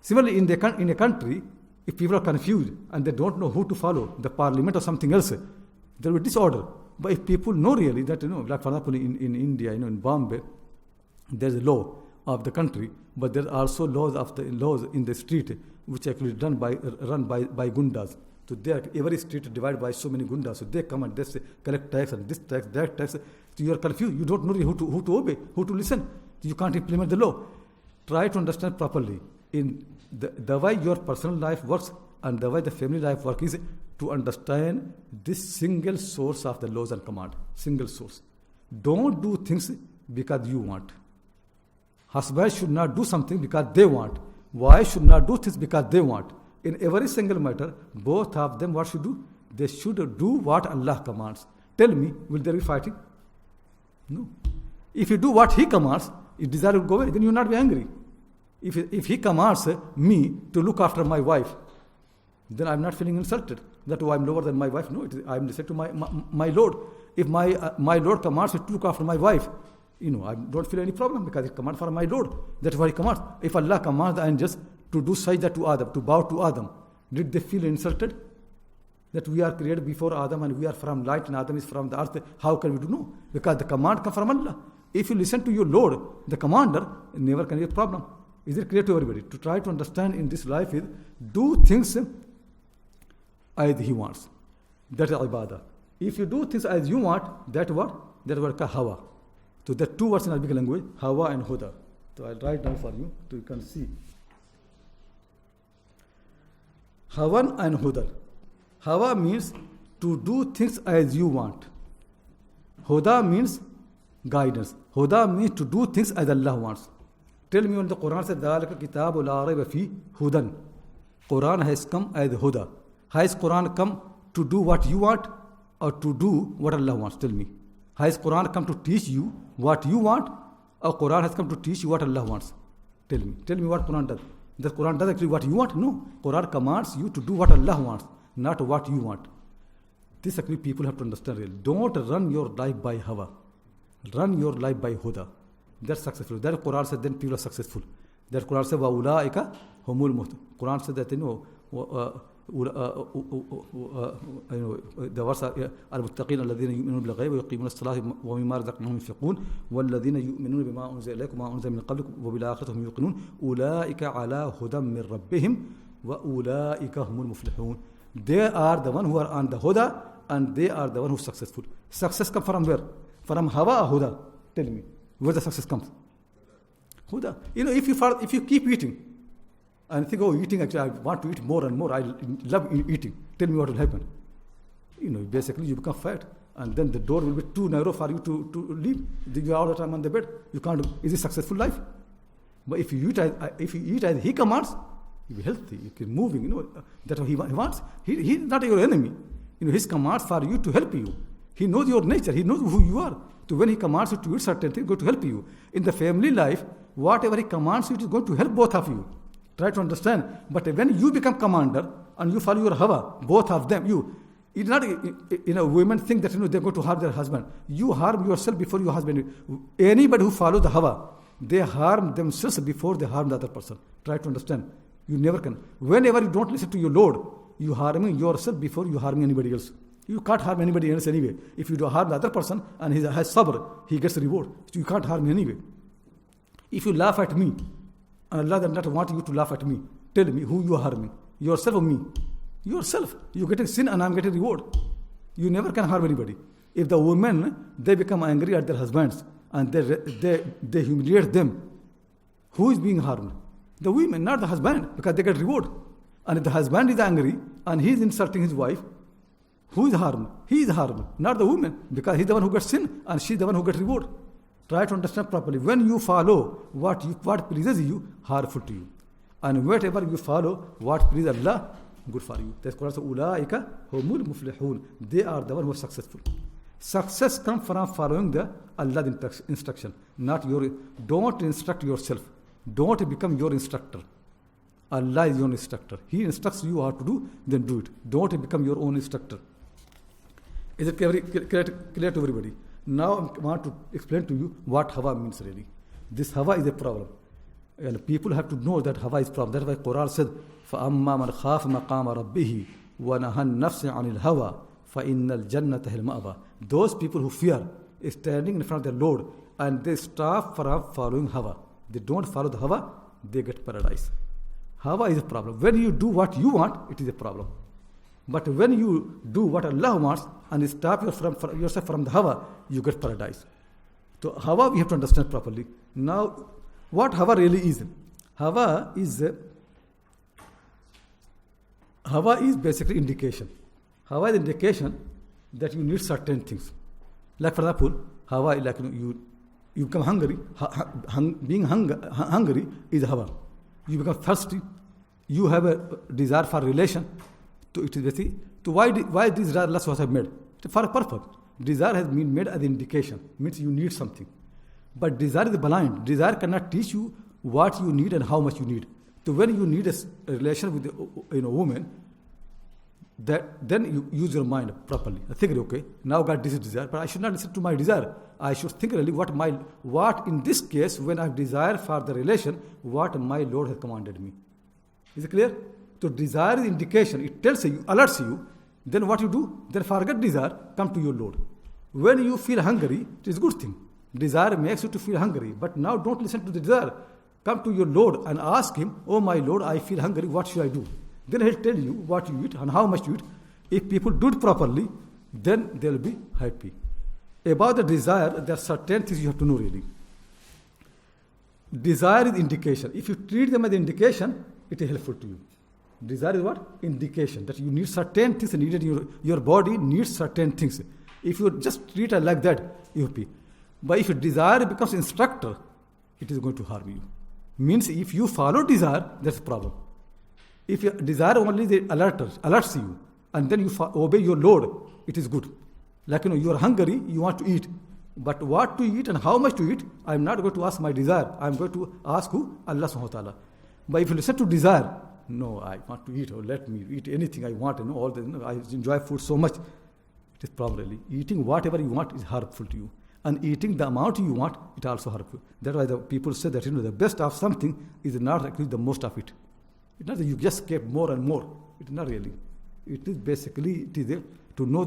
Similarly, in a country, if people are confused and they don't know who to follow, the parliament or something else, there will be disorder. But if people know really that, like for example in India, in Bombay, there's a law of the country, but there are also laws in the street which are actually run by gundas. So every street divided by so many gundas. So they come and they say, collect tax and this tax, that tax. So you are confused. You don't know who to obey, who to listen. You can't implement the law. Try to understand properly. In the way your personal life works and the way the family life works is to understand this single source of the laws and command. Single source. Don't do things because you want. Husband should not do something because they want. Wife should not do things because they want. In every single matter, both of them what should do? They should do what Allah commands. Tell me, will there be fighting? No. If you do what He commands, if desire will go away, then you will not be angry. If He commands me to look after my wife, then I'm not feeling insulted. That I'm lower than my wife. No, I'm listening to my Lord. If my Lord commands me to look after my wife, I don't feel any problem because He commands for my Lord. That's why He commands. If Allah commands the angels to do sajda to Adam, to bow to Adam, did they feel insulted? that we are created before Adam and we are from light and Adam is from the earth. How can we do? No, because the command comes from Allah. If you listen to your Lord, the commander, it never can be a problem. Is it clear to everybody? To try to understand in this life is do things as He wants. That is ibadah. If you do things as you want, that what? That word called hawa. So there are two words in Arabic language, hawa and huda. So I'll write down for you so you can see. Hawan and huda. Hawa means to do things as you want. Huda means guidance. Huda means to do things as Allah wants. Tell me when the Quran says, ذَلِكَ كِتَابُ لَا رَيْبَ فِيهِ هُدًى. Quran has come as huda. Has Quran come to do what you want or to do what Allah wants? Tell me. Has Quran come to teach you what you want or Quran has come to teach you what Allah wants? Tell me. Tell me what Quran does. The Quran does actually what you want? No. Quran commands you to do what Allah wants, not what you want. This actually people have to understand really. Don't run your life by hawa. Run your life by huda. That's successful. That Quran said then people are successful. That Quran said وَأُولَٰئِكَ هُمُ الْمُهْتَدُونَ. Quran said that the verse المتقين الذين يؤمنون بالغيب ويقيمون الصلاة ومما رزقناهم ينفقون والذين يؤمنون بما أنزل إليكم وما أنزل من قبلكم وبالآخرة هم يوقنون أولئك على هدى من ربهم وأولئك هم المفلحون. They are the one who are on the huda and they are the one who are successful. Success comes from where? From hawa or huda? Tell me. Where the success comes? Huda. If you keep eating and think, eating, actually, I want to eat more and more. I love eating. Tell me what will happen. Basically, you become fat. And then the door will be too narrow for you to leave. You are all the time on the bed. You can't. Is it successful life? But if you eat as He commands, you'll be healthy. You keep moving. That's what He wants. He's not your enemy. His commands for you to help you. He knows your nature. He knows who you are. So when He commands you to eat certain things, going to help you. In the family life, whatever He commands you, it is going to help both of you. Try to understand. But when you become commander and you follow your hawa, both of them, it's not, women think that they're going to harm their husband. You harm yourself before your husband. Anybody who follows the hawa, they harm themselves before they harm the other person. Try to understand. You never can. Whenever you don't listen to your Lord, you harming yourself before you harming anybody else. You can't harm anybody else anyway. If you do harm the other person and he has sabr, he gets a reward. So you can't harm him anyway. If you laugh at me, and Allah does not want you to laugh at me, tell me who you are harming. Yourself or me? Yourself. You're getting sin and I'm getting reward. You never can harm anybody. If the women, they become angry at their husbands and they humiliate them, who is being harmed? The women, not the husband, because they get reward. And if the husband is angry and he is insulting his wife, who is harmed? He is harmed, not the woman, because he's the one who gets sin and she's the one who gets reward. Try to understand properly. When you follow what pleases you, harmful to you. And whatever you follow, what pleases Allah, good for you. That's called Ulaika humul muflihun. They are the one who are successful. Success comes from following the Allah's instruction, not your. Don't instruct yourself. Don't become your instructor. Allah is your instructor. He instructs you how to do, then do it. Don't become your own instructor. Is it clear to everybody? Now I want to explain to you what hawa means really. This hawa is a problem. And people have to know that hawa is a problem. That's why Quran said, فَأَمَّا مَنْ خَافَ مَقَامَ رَبِّهِ وَنَهَى النَّفْسَ عَنِ الْهَوَى فَإِنَّ الْجَنَّةَ هِيَ الْمَأْوَى. Those people who fear is standing in front of their Lord and they stop from following hawa. They don't follow the hawa, they get paradise. Hawa is a problem. When you do what you want, it is a problem. But when you do what Allah wants and stop yourself from the hawa, you get paradise. So hawa we have to understand properly. Now, what hawa really is? Hawa is basically indication. Hawa is indication that you need certain things. Like for example, hawa is like you become hungry. Being hungry is hawa. You become thirsty. You have a desire for relation. So it is basically. So why this desire Allah has made? For a purpose. Desire has been made as an indication. Means you need something. But desire is blind. Desire cannot teach you what you need and how much you need. So when you need a relation with a woman, then you use your mind properly. I think, okay, now God this is desire, but I should not listen to my desire. I should think really what in this case, when I have desire for the relation, what my Lord has commanded me. Is it clear? So desire is indication. It tells you, alerts you Then what you do? Then forget desire, come to your Lord. When you feel hungry, it is a good thing. Desire makes you to feel hungry. But now don't listen to the desire. Come to your Lord and ask him, oh my Lord, I feel hungry, what should I do? Then he'll tell you what you eat and how much you eat. If people do it properly, then they'll be happy. About the desire, there are certain things you have to know really. Desire is indication. If you treat them as indication, it is helpful to you. Desire is what? Indication. That you need certain things needed. Your body needs certain things. If you just treat it like that, you will be. But if desire becomes instructor, it is going to harm you. Means if you follow desire, that's a problem. If your desire only alerts you, and then you obey your Lord, it is good. Like you are hungry, you want to eat. But what to eat and how much to eat, I am not going to ask my desire. I am going to ask who? Allah subhanahu wa ta'ala. But if you listen to desire, no, I want to eat, or let me eat anything I want, all the, I enjoy food so much. It is probably eating whatever you want is harmful to you. And eating the amount you want, it also harmful. That's why the people say that the best of something is not actually the most of it. It's not that you just keep more and more. It's not really. It is basically to know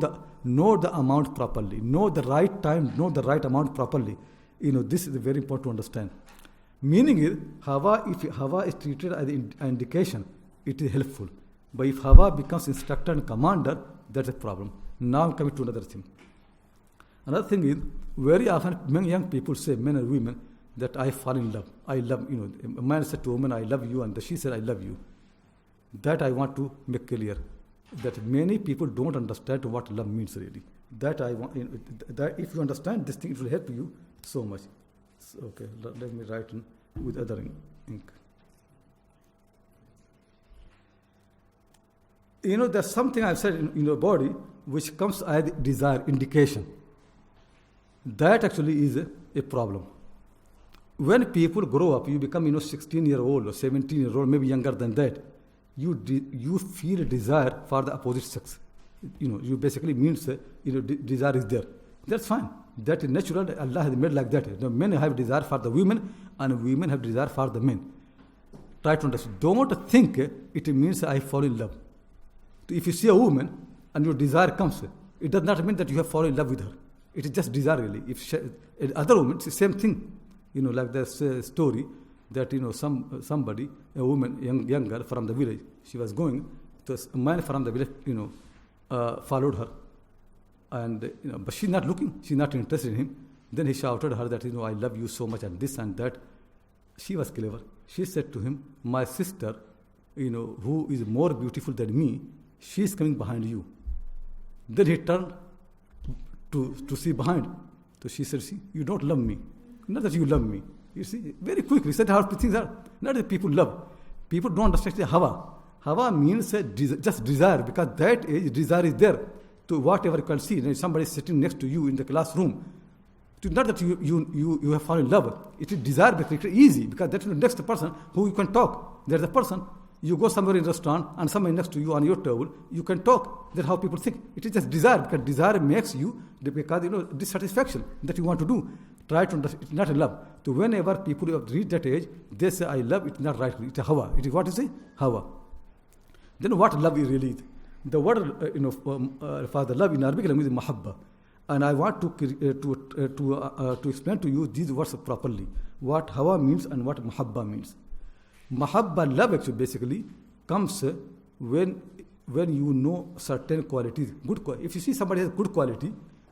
the amount properly, know the right time, know the right amount properly. This is very important to understand. Meaning is, if Hawa is treated as an indication, it is helpful. But if Hawa becomes instructor and commander, that's a problem. Now I'm coming to another thing. Another thing is, very often many young people say, men and women, that I fall in love. I love, a man said to a woman, I love you, and she said, I love you. That I want to make clear. That many people don't understand what love means really. That I want, that if you understand this thing, it will help you so much. So, okay, let me write with other ink. There's something I've said in your body which comes as desire, indication. That actually is a problem. When people grow up, you become 16-year-old or 17-year-old, maybe younger than that. You feel a desire for the opposite sex. You basically means desire is there. That's fine. That is natural. Allah has made like that. The men have desire for the women, and women have desire for the men. Try to understand. Don't think it means I fall in love. If you see a woman and your desire comes, it does not mean that you have fallen in love with her. It is just desire really. If other women, it's the same thing. Like this story that somebody, a woman, younger from the village, she was going, to a man from the village, followed her, and but she's not looking, she's not interested in him. Then he shouted at her that I love you so much and this and that. She was clever. She said to him, my sister, who is more beautiful than me, she is coming behind you. Then he turned to see behind. So she said, see, you don't love me. Not that you love me. You see, very quickly, said how things are. Not that people love. People don't understand the Hawa. Hawa means just desire, because that age, desire is there. To whatever you can see. If somebody is sitting next to you in the classroom, it is not that you have fallen in love. It is desire, because it is easy, because that is the next person who you can talk. There is a person. You go somewhere in a restaurant and somebody next to you on your table, you can talk. That's how people think. It is just desire, because desire makes you, because dissatisfaction that you want to do. Try to understand, it's not a love. So whenever people have reached that age, they say, I love, it's not right. It's a Hawa. It is what is it? Hawa. Then what love is really? The word for the love in Arabic language is mahabba. And I want to explain to you these words properly. What Hawa means and what mahabba means. Mahabba, love actually basically comes when you know certain qualities, good quality. If you see somebody has good quality,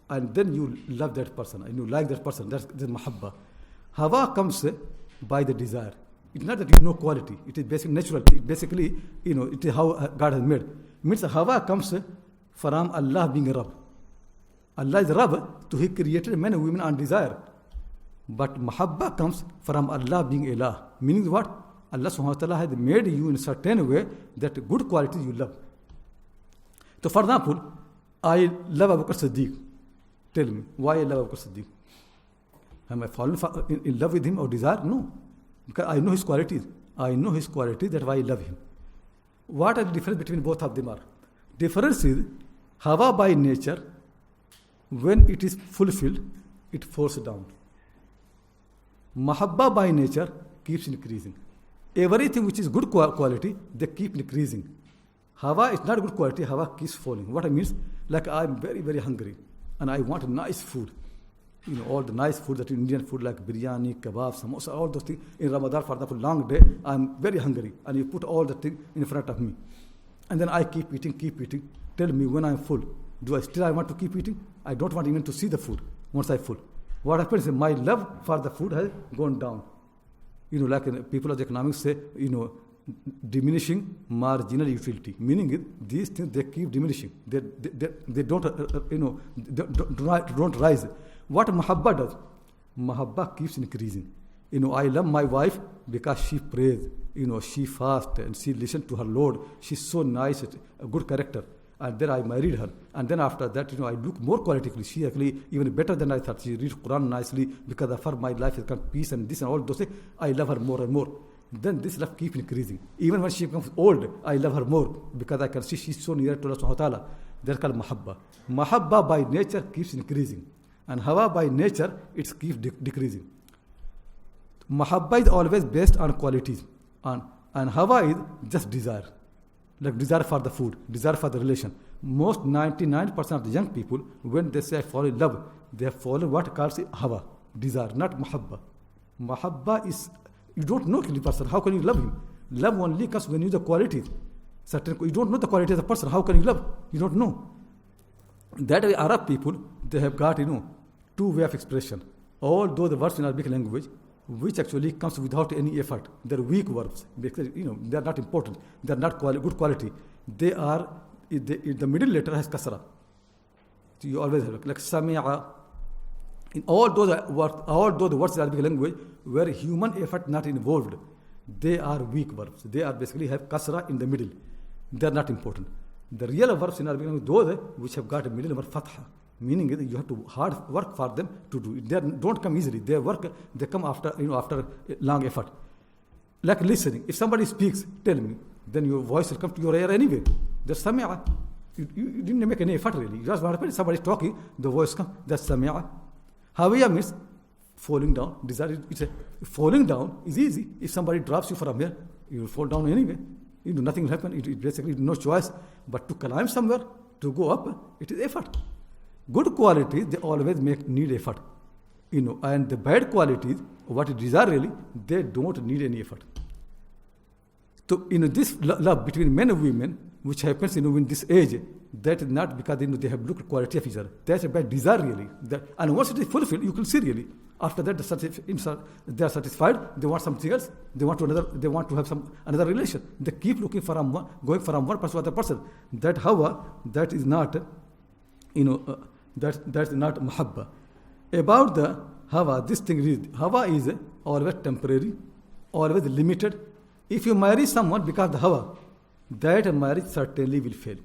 and then you love that person and you like that person, that's mahabba. Hawa comes by the desire. It's not that you know quality. It is basically natural. Basically, it is how God has made. Means Hawa comes from Allah being a Rabb. Allah is a Rabb, so He created men and women on desire. But mahabba comes from Allah being Allah. Meaning what? Allah subhanahu wa ta'ala has made you in a certain way that good qualities you love. So for example, I love Abu Bakr Siddiq. Tell me, why I love Abu Bakr Siddiq? Am I fallen in love with him or desire? No. Because I know his qualities. I know his qualities, that's why I love him. What are the difference between both of them are? Difference is, Hawa by nature, when it is fulfilled, it falls down. Mahabba by nature keeps increasing. Everything which is good quality, they keep increasing. Hawa is not good quality. Hawa keeps falling. What I mean is, like I'm very, very hungry and I want nice food. All the nice food, that Indian food like biryani, kebab, samosa, all those things. In Ramadan, for example, long day, I'm very hungry. And you put all the things in front of me. And then I keep eating. Tell me when I'm full. Do I want to keep eating? I don't want even to see the food once I'm full. What happens is my love for the food has gone down. Like people of the economics say, diminishing marginal utility. Meaning these things, they keep diminishing. They don't, don't rise. What mahabba does? Mahabba keeps increasing. I love my wife because she prays. She fasts and she listens to her Lord. She's so nice, a good character. And then I married her. And then after that, I look more qualitatively. She actually even better than I thought. She reads Quran nicely because of her my life has come peace and this and all those things. I love her more and more. Then this love keeps increasing. Even when she becomes old, I love her more because I can see she's so near to Allah subhanahu wa ta'ala. That's called mahabba. Mahabba by nature keeps increasing. And hawa by nature, it keeps decreasing. Mahabba is always based on qualities. And hawa is just desire. Like desire for the food, desire for the relation. Most 99% of the young people, when they say I fall in love, they fall in what calls it hawa, desire, not mahabba. Mahabba is, you don't know the person, how can you love him? Love only comes when you know the qualities. You don't know the quality of the person, how can you love? You don't know. That way Arab people, they have got, two way of expression. Although the words in Arabic language, which actually comes without any effort. They're weak verbs because they're not important. They're not good quality. They are the middle letter has kasra. So you always have like sami'a. In all those words in Arabic language where human effort not involved, they are weak verbs. They are basically have kasra in the middle. They're not important. The real verbs in Arabic language, those which have got a middle number fatha. Meaning you have to hard work for them to do it. They don't come easily. They come after long effort. Like listening. If somebody speaks, tell me, then your voice will come to your ear anyway. That's sami'a. You didn't make any effort really. You just want to somebody talking, the voice comes. That's sami'a. Hawiya means falling down. Desire. Falling down is easy. If somebody drops you from here, you will fall down anyway. Nothing will happen. It basically no choice. But to climb somewhere, to go up, it is effort. Good qualities, they always need effort. And the bad qualities, what it desire really, they don't need any effort. So, this love between men and women, which happens, in this age, that is not because, they have looked quality of each other. That's a bad desire really. And once it is fulfilled, you can see really. After that, they are satisfied, they want something else, they want to have another relation. They keep looking for going from one person to other person. That hawa, that is not, that's not mahabba. About the hawa, this thing is, hawa is always temporary, always limited. If you marry someone because of the hawa, that marriage certainly will fail.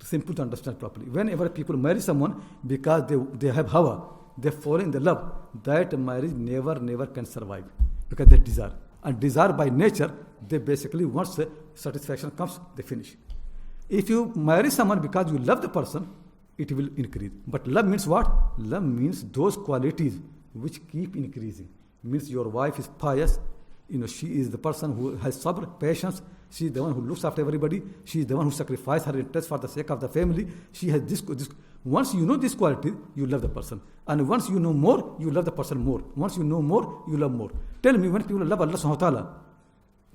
Simple to understand properly. Whenever people marry someone because they have hawa, they fall in the love, that marriage never can survive because they desire. And desire by nature, they basically, once the satisfaction comes, they finish. If you marry someone because you love the person, it will increase. But love means what? Love means those qualities which keep increasing. Means your wife is pious. She is the person who has sabr, patience. She is the one who looks after everybody. She is the one who sacrifices her interest for the sake of the family. She has this. Once you know this quality, you love the person. And once you know more, you love the person more. Once you know more, you love more. Tell me, when people love Allah subhanahu wa ta'ala,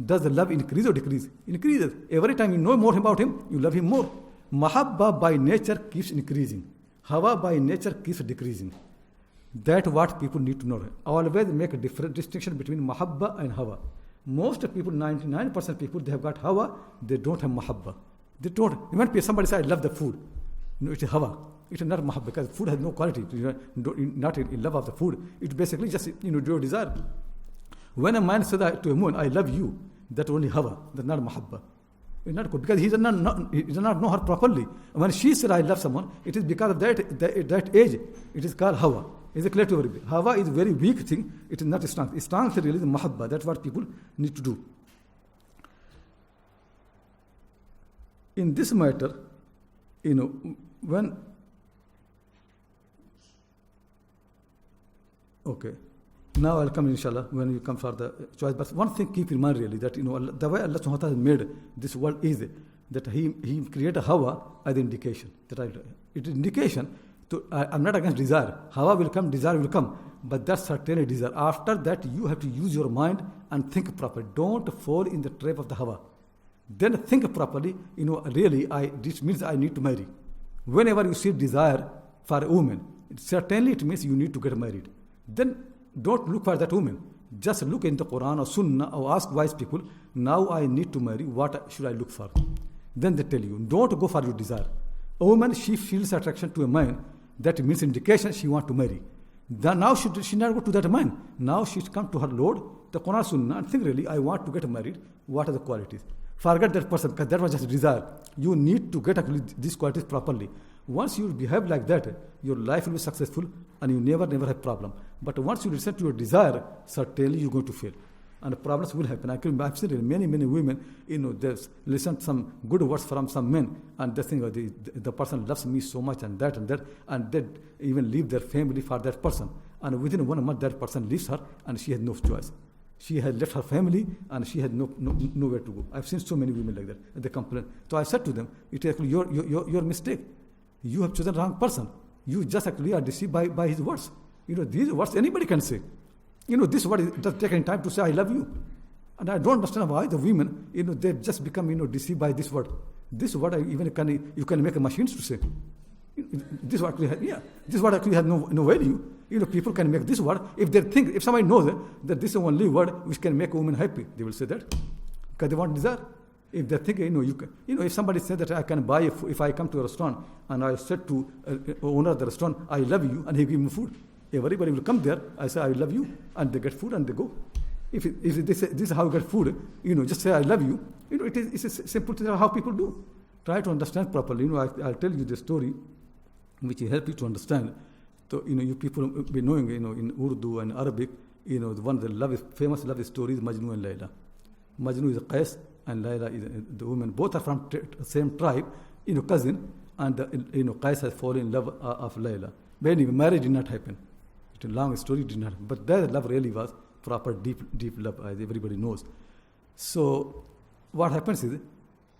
does the love increase or decrease? Increases. Every time you know more about him, you love him more. Mahabba by nature keeps increasing. Hawa by nature keeps decreasing. That's what people need to know. Always make a different distinction between mahabba and hawa. Most people, 99% people, they have got hawa, they don't have mahabba. They don't. Even somebody says, I love the food. It is hawa. It is not mahabba because food has no quality. You're not in love of the food. It's basically just, your desire. When a man says to a woman, I love you, that's only hawa. That's not mahabba. It's not good because he does not know her properly. When she said, I love someone, it is because of that age. It is called hawa. It's a collective very big. Hawa is a very weak thing. It is not strong. Strong really is mahabba. That's what people need to do. In this matter, when okay. Now I'll come inshallah when you come for the choice. But one thing keep in mind really that the way Allah subhanahu wa ta'ala made this world is that he created Hawa as an indication. It is indication. I'm not against desire. Hawa will come, desire will come. But that's certainly desire. After that, you have to use your mind and think properly. Don't fall in the trap of the Hawa. Then think properly, really, this means I need to marry. Whenever you see desire for a woman, certainly it means you need to get married. Then don't look for that woman. Just look in the Quran or Sunnah or ask wise people, now I need to marry, what should I look for? Then they tell you, don't go for your desire. A woman, she feels attraction to a man, that means indication she wants to marry. Then now she not go to that man. Now she come to her Lord, the Quran Sunnah, and think really, I want to get married, what are the qualities? Forget that person, because that was just desire. You need to get actually these qualities properly. Once you behave like that, your life will be successful and you never have problem. But once you listen to your desire, certainly you're going to fail. And problems will happen. I've seen many women, they listen some good words from some men, and they think the person loves me so much and that, and they even leave their family for that person. And within 1 month, that person leaves her, and she has no choice. She had left her family, and she had nowhere to go. I've seen so many women like that, and they complain. So I said to them, it is actually your mistake. You have chosen the wrong person. You just actually are deceived by his words. These words anybody can say. This word, it does take any time to say, I love you. And I don't understand why the women, they just become, deceived by this word. This word, you can make a machines to say. This word actually has no value. People can make this word. If somebody knows that this is the only word which can make a woman happy, they will say that. Because they want desire. If they think, if somebody says that I can buy, if I come to a restaurant and I said to owner of the restaurant, I love you, and he give me food. Everybody will come there, I say, I love you, and they get food and they go. If they say, this is how you get food, just say, I love you. It's a simple thing how people do. Try to understand properly. I'll tell you the story which will help you to understand. So, you people will be knowing, in Urdu and Arabic, one of the famous love stories, Majnu and Layla. Majnu is a Qais and Layla is the woman. Both are from the same tribe, cousin, and Qais has fallen in love of Layla. But anyway, marriage did not happen. It's a long story, did not happen. But their love really was proper, deep love, as everybody knows. So, what happens is,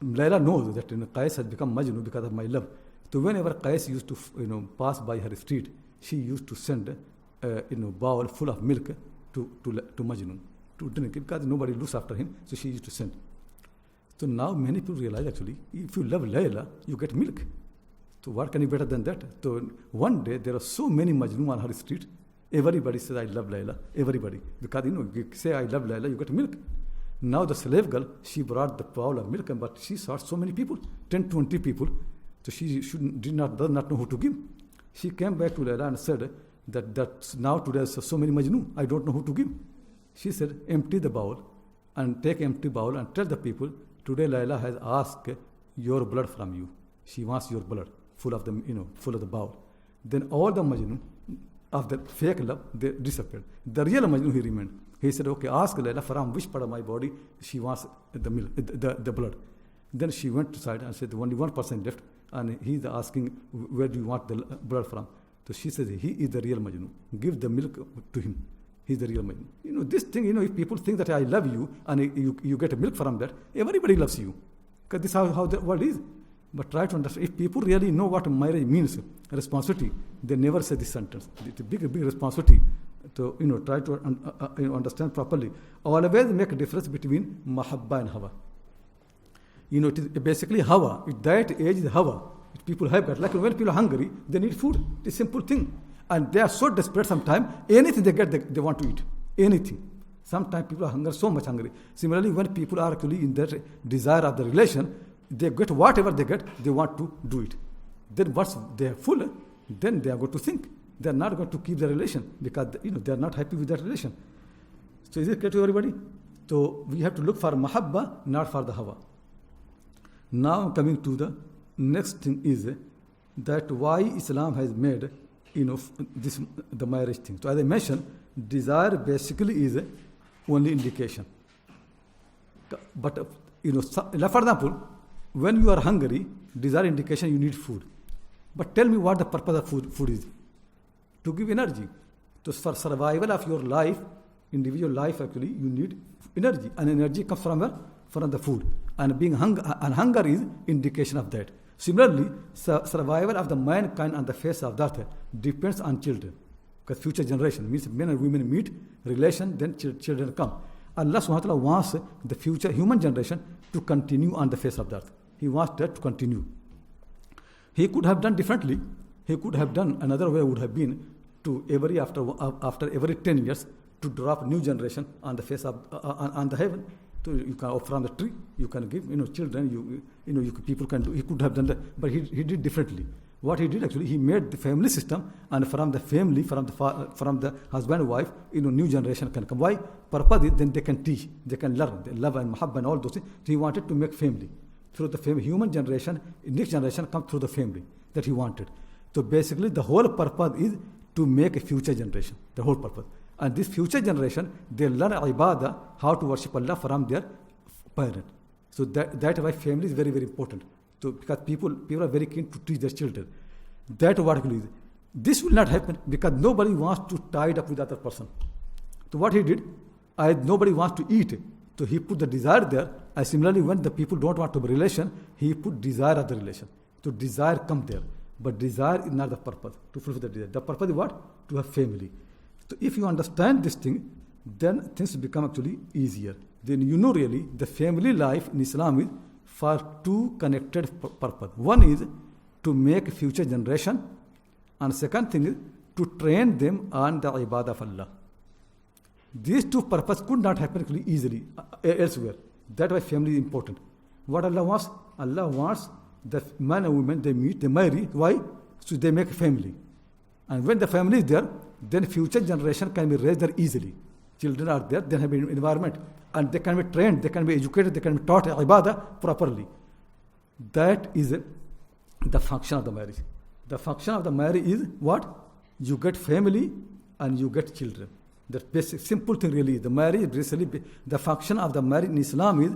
Layla knows that Qais has become Majnu because of my love. So whenever Qais used to pass by her street, she used to send a bowl full of milk to Majnun to drink it, because nobody looks after him, so she used to send. So now many people realize actually, if you love Layla, you get milk. So what can be better than that? So one day there are so many Majnun on her street, everybody says, I love Layla, everybody. Because you say, I love Layla, you get milk. Now the slave girl, she brought the bowl of milk, but she saw so many people, 10, 20 people, so she does not know who to give. She came back to Layla and said that now today there's so many Majnun, I don't know who to give. She said, empty the bowl and take empty bowl and tell the people, today Layla has asked your blood from you. She wants your blood, full of the bowl. Then all the Majnun of the fake love, they disappeared. The real Majnun, he remained. He said, okay, ask Layla from which part of my body she wants the milk, the blood. Then she went aside and said, only one person left, and he's asking, where do you want the blood from? So she says, he is the real Majnun. Give the milk to him. He's the real Majnun. This thing, if people think that I love you, and you get milk from that, everybody loves you. Because this is how the world is. But try to understand, if people really know what marriage means, responsibility, they never say this sentence. It's a big responsibility. So, try to understand properly. Always make a difference between mahabba and hawa. It is basically hawa. At that age is hawa. People have got, like when people are hungry, they need food. It's a simple thing. And they are so desperate sometimes, anything they get, they want to eat. Anything. Sometimes people are so much hungry. Similarly, when people are actually in that desire of the relation, they get whatever they get, they want to do it. Then once they are full, then they are going to think. They are not going to keep the relation because they are not happy with that relation. So is it clear to everybody? So we have to look for mahabba, not for the hawa. Now coming to the next thing is that why Islam has made the marriage thing. So as I mentioned, desire basically is only indication. But for example, when you are hungry, desire indication you need food. But tell me what the purpose of food is. To give energy. So for survival of your life, individual life actually, you need energy. And energy comes from where? from the food. And hunger is indication of that. Similarly, survival of the mankind on the face of the earth depends on children. Because future generation means men and women meet, relation, then children come. Allah subhanahu wa ta'ala wants the future human generation to continue on the face of the earth. He wants that to continue. He could have done differently. He could have done another way would have been to after every 10 years to drop new generation on the face of on the heaven. So you can from the tree you can give children people can do. He could have done that, but he did differently. What he did actually, he made the family system, and from the family, from the husband and wife, new generation can come. Why? Purpose is then they can teach, they can learn, they love and mahabba and all those things. So he wanted to make family through the family. Human generation, next generation come through the family that he wanted. So basically, the whole purpose is to make a future generation. The whole purpose, and this future generation, they learn ibadah, how to worship Allah from their parent. So that why family is very, very important. So because people are very keen to teach their children. That's what it is. This will not happen because nobody wants to tie it up with other person. So what he did, nobody wants to eat. So he put the desire there. And similarly, when the people don't want to be relation, he put desire of the relation. So desire come there. But desire is not the purpose to fulfill the desire. The purpose is what? To have family. So if you understand this thing, then things become actually easier. Then really the family life in Islam is for two connected purpose. One is to make future generation, and second thing is to train them on the ibadah of Allah. These two purposes could not happen actually easily elsewhere. That's why family is important. What Allah wants? Allah wants the man and woman, they meet, they marry. Why? So they make a family. And when the family is there, then future generation can be raised there easily. Children are there, they have an environment, and they can be trained, they can be educated, they can be taught ibadah properly. That is the function of the marriage. The function of the marriage is what? You get family and you get children. The basic, simple thing really is the marriage. Basically, the function of the marriage in Islam is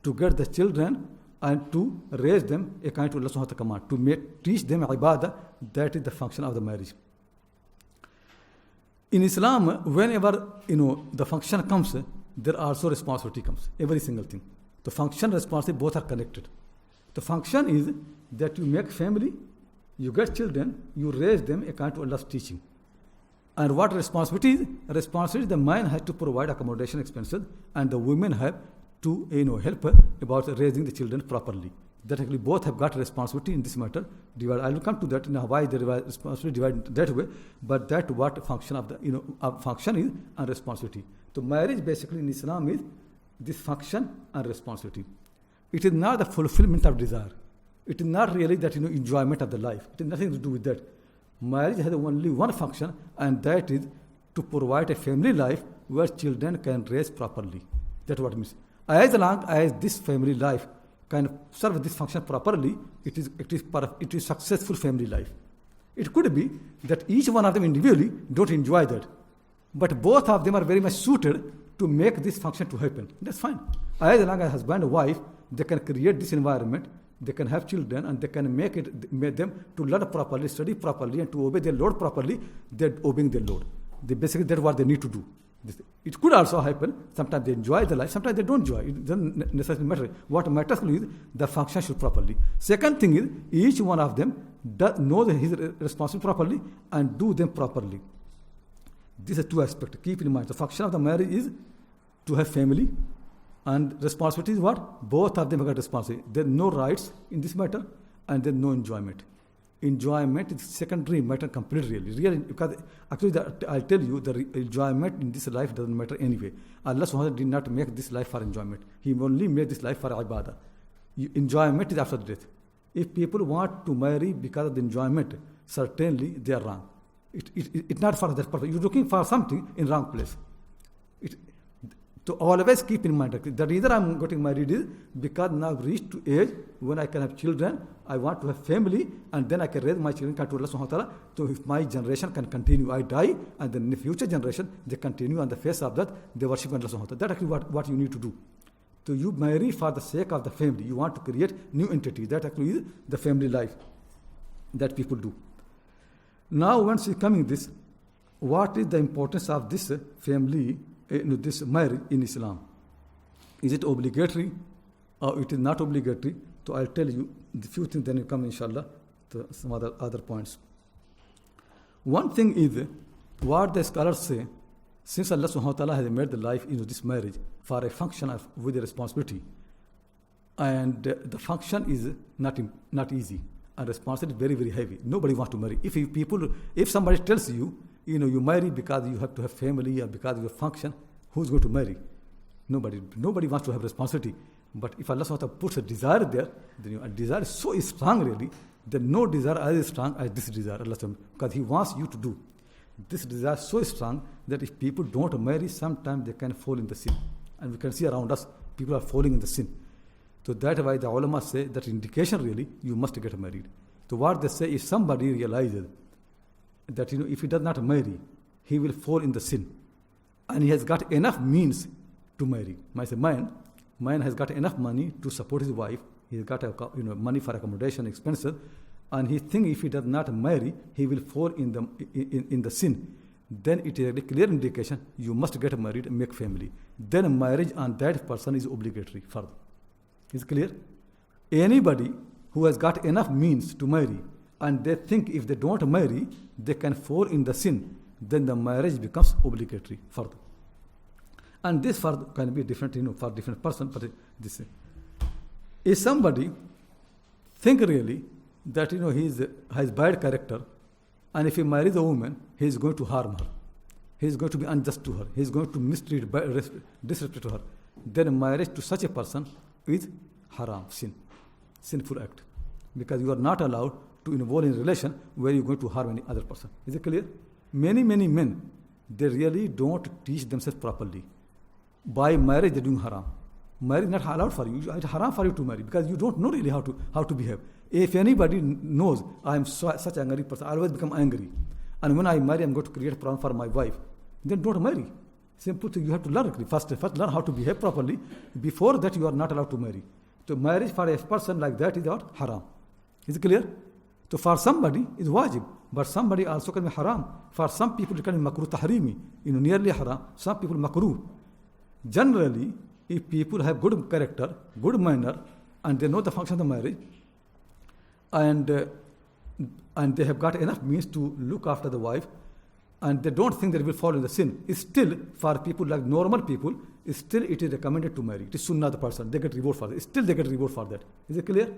to get the children and to raise them according to Allah subhanahu wa ta'ala command, to teach them ibadah. That is the function of the marriage. In Islam, whenever the function comes, there also responsibility comes. Every single thing. The function, responsibility, both are connected. The function is that you make family, you get children, you raise them according to Allah's teaching. And what responsibility is? Responsibility, the man has to provide accommodation expenses, and the women have to help about raising the children properly. That actually both have got responsibility in this matter. I will come to that now why there is responsibility divided that way. But that what function of the function is and responsibility. So marriage basically in Islam is this function and responsibility. It is not the fulfillment of desire. It is not really that enjoyment of the life. It has nothing to do with that. Marriage has only one function, and that is to provide a family life where children can raise properly. That's what it means. As long as this family life can serve this function properly, it is successful family life. It could be that each one of them individually don't enjoy that, but both of them are very much suited to make this function to happen. That's fine. As long as husband and wife, they can create this environment, they can have children, and they can make them to learn properly, study properly, and to obey their Lord properly. They're obeying their Lord. Basically, that's what they need to do. It could also happen. Sometimes they enjoy the life, sometimes they don't enjoy. It doesn't necessarily matter. What matters is the function should properly. Second thing is each one of them knows his responsibility properly and do them properly. These are two aspects. Keep in mind. The function of the marriage is to have family, and responsibility is what? Both of them have got responsibility. There are no rights in this matter, and there is no enjoyment. Enjoyment is secondary matter completely, really. Because actually, I'll tell you, the enjoyment in this life doesn't matter anyway. Allah subhanahu wa ta'ala did not make this life for enjoyment. He only made this life for ibadah. Enjoyment is after death. If people want to marry because of the enjoyment, certainly they are wrong. It's not for that purpose. You're looking for something in wrong place. So always keep in mind that the reason I'm getting married is because now I've reached to age when I can have children, I want to have family, and then I can raise my children to Allah subhanahu wa ta'ala. So if my generation can continue, I die, and then in the future generation, they continue on the face of that, they worship Allah subhanahu wa ta'ala. That's actually what you need to do. So you marry for the sake of the family. You want to create new entity. That actually is the family life that people do. Now once we come in this, what is the importance of this family, this marriage in Islam? Is it obligatory or it is not obligatory. So I'll tell you the few things, then you come inshallah to some other points. One thing is what the scholars say, since Allah subhanahu wa ta'ala has made the life, this marriage for a function with a responsibility, and the function is not easy, and responsibility very, very heavy. Nobody wants to marry. If somebody tells you, you marry because you have to have family or because of your function, who's going to marry? Nobody wants to have responsibility. But if Allah subhanahu wa ta'ala puts a desire there, then a desire is so strong really, that no desire as strong as this desire, Allah subhanahu wa ta'ala, because He wants you to do. This desire is so strong that if people don't marry, sometimes they can fall in the sin. And we can see around us, people are falling in the sin. So that's why the ulama say that indication really, you must get married. So what they say, if somebody realizes that if he does not marry, he will fall in the sin, and he has got enough means to marry. Man has got enough money to support his wife. He's got money for accommodation expenses, and he thinks if he does not marry, he will fall in the sin. Then it is a clear indication you must get married and make family. Then marriage on that person is obligatory further. Is it clear? Anybody who has got enough means to marry and they think if they don't marry, they can fall in the sin, then the marriage becomes obligatory further. And this further can be different, for different person. But this is somebody think really that he has bad character, and if he marries a woman, he is going to harm her. He is going to be unjust to her. He is going to mistreat, disrespect to her. Then marriage to such a person is haram, sinful act, because you are not allowed to involve in a relation where you are going to harm any other person. Is it clear? Many men, they really don't teach themselves properly. By marriage, they're doing haram. Marriage is not allowed for you. It's haram for you to marry because you don't know really how to behave. If anybody knows I am such an angry person, I always become angry, and when I marry, I'm going to create a problem for my wife, then don't marry. Simple thing, you have to learn. First learn how to behave properly. Before that, you are not allowed to marry. So marriage for a person like that is not haram. Is it clear? So for somebody, it's wajib. But somebody also can be haram. For some people, it can be makruh tahrimi. Nearly haram. Some people makruh. Generally, if people have good character, good manner, and they know the function of the marriage, and they have got enough means to look after the wife, and they don't think they will fall in the sin, still for people like normal people, still it is recommended to marry. It is sunnah the person. They get reward for that. Still they get reward for that. Is it clear?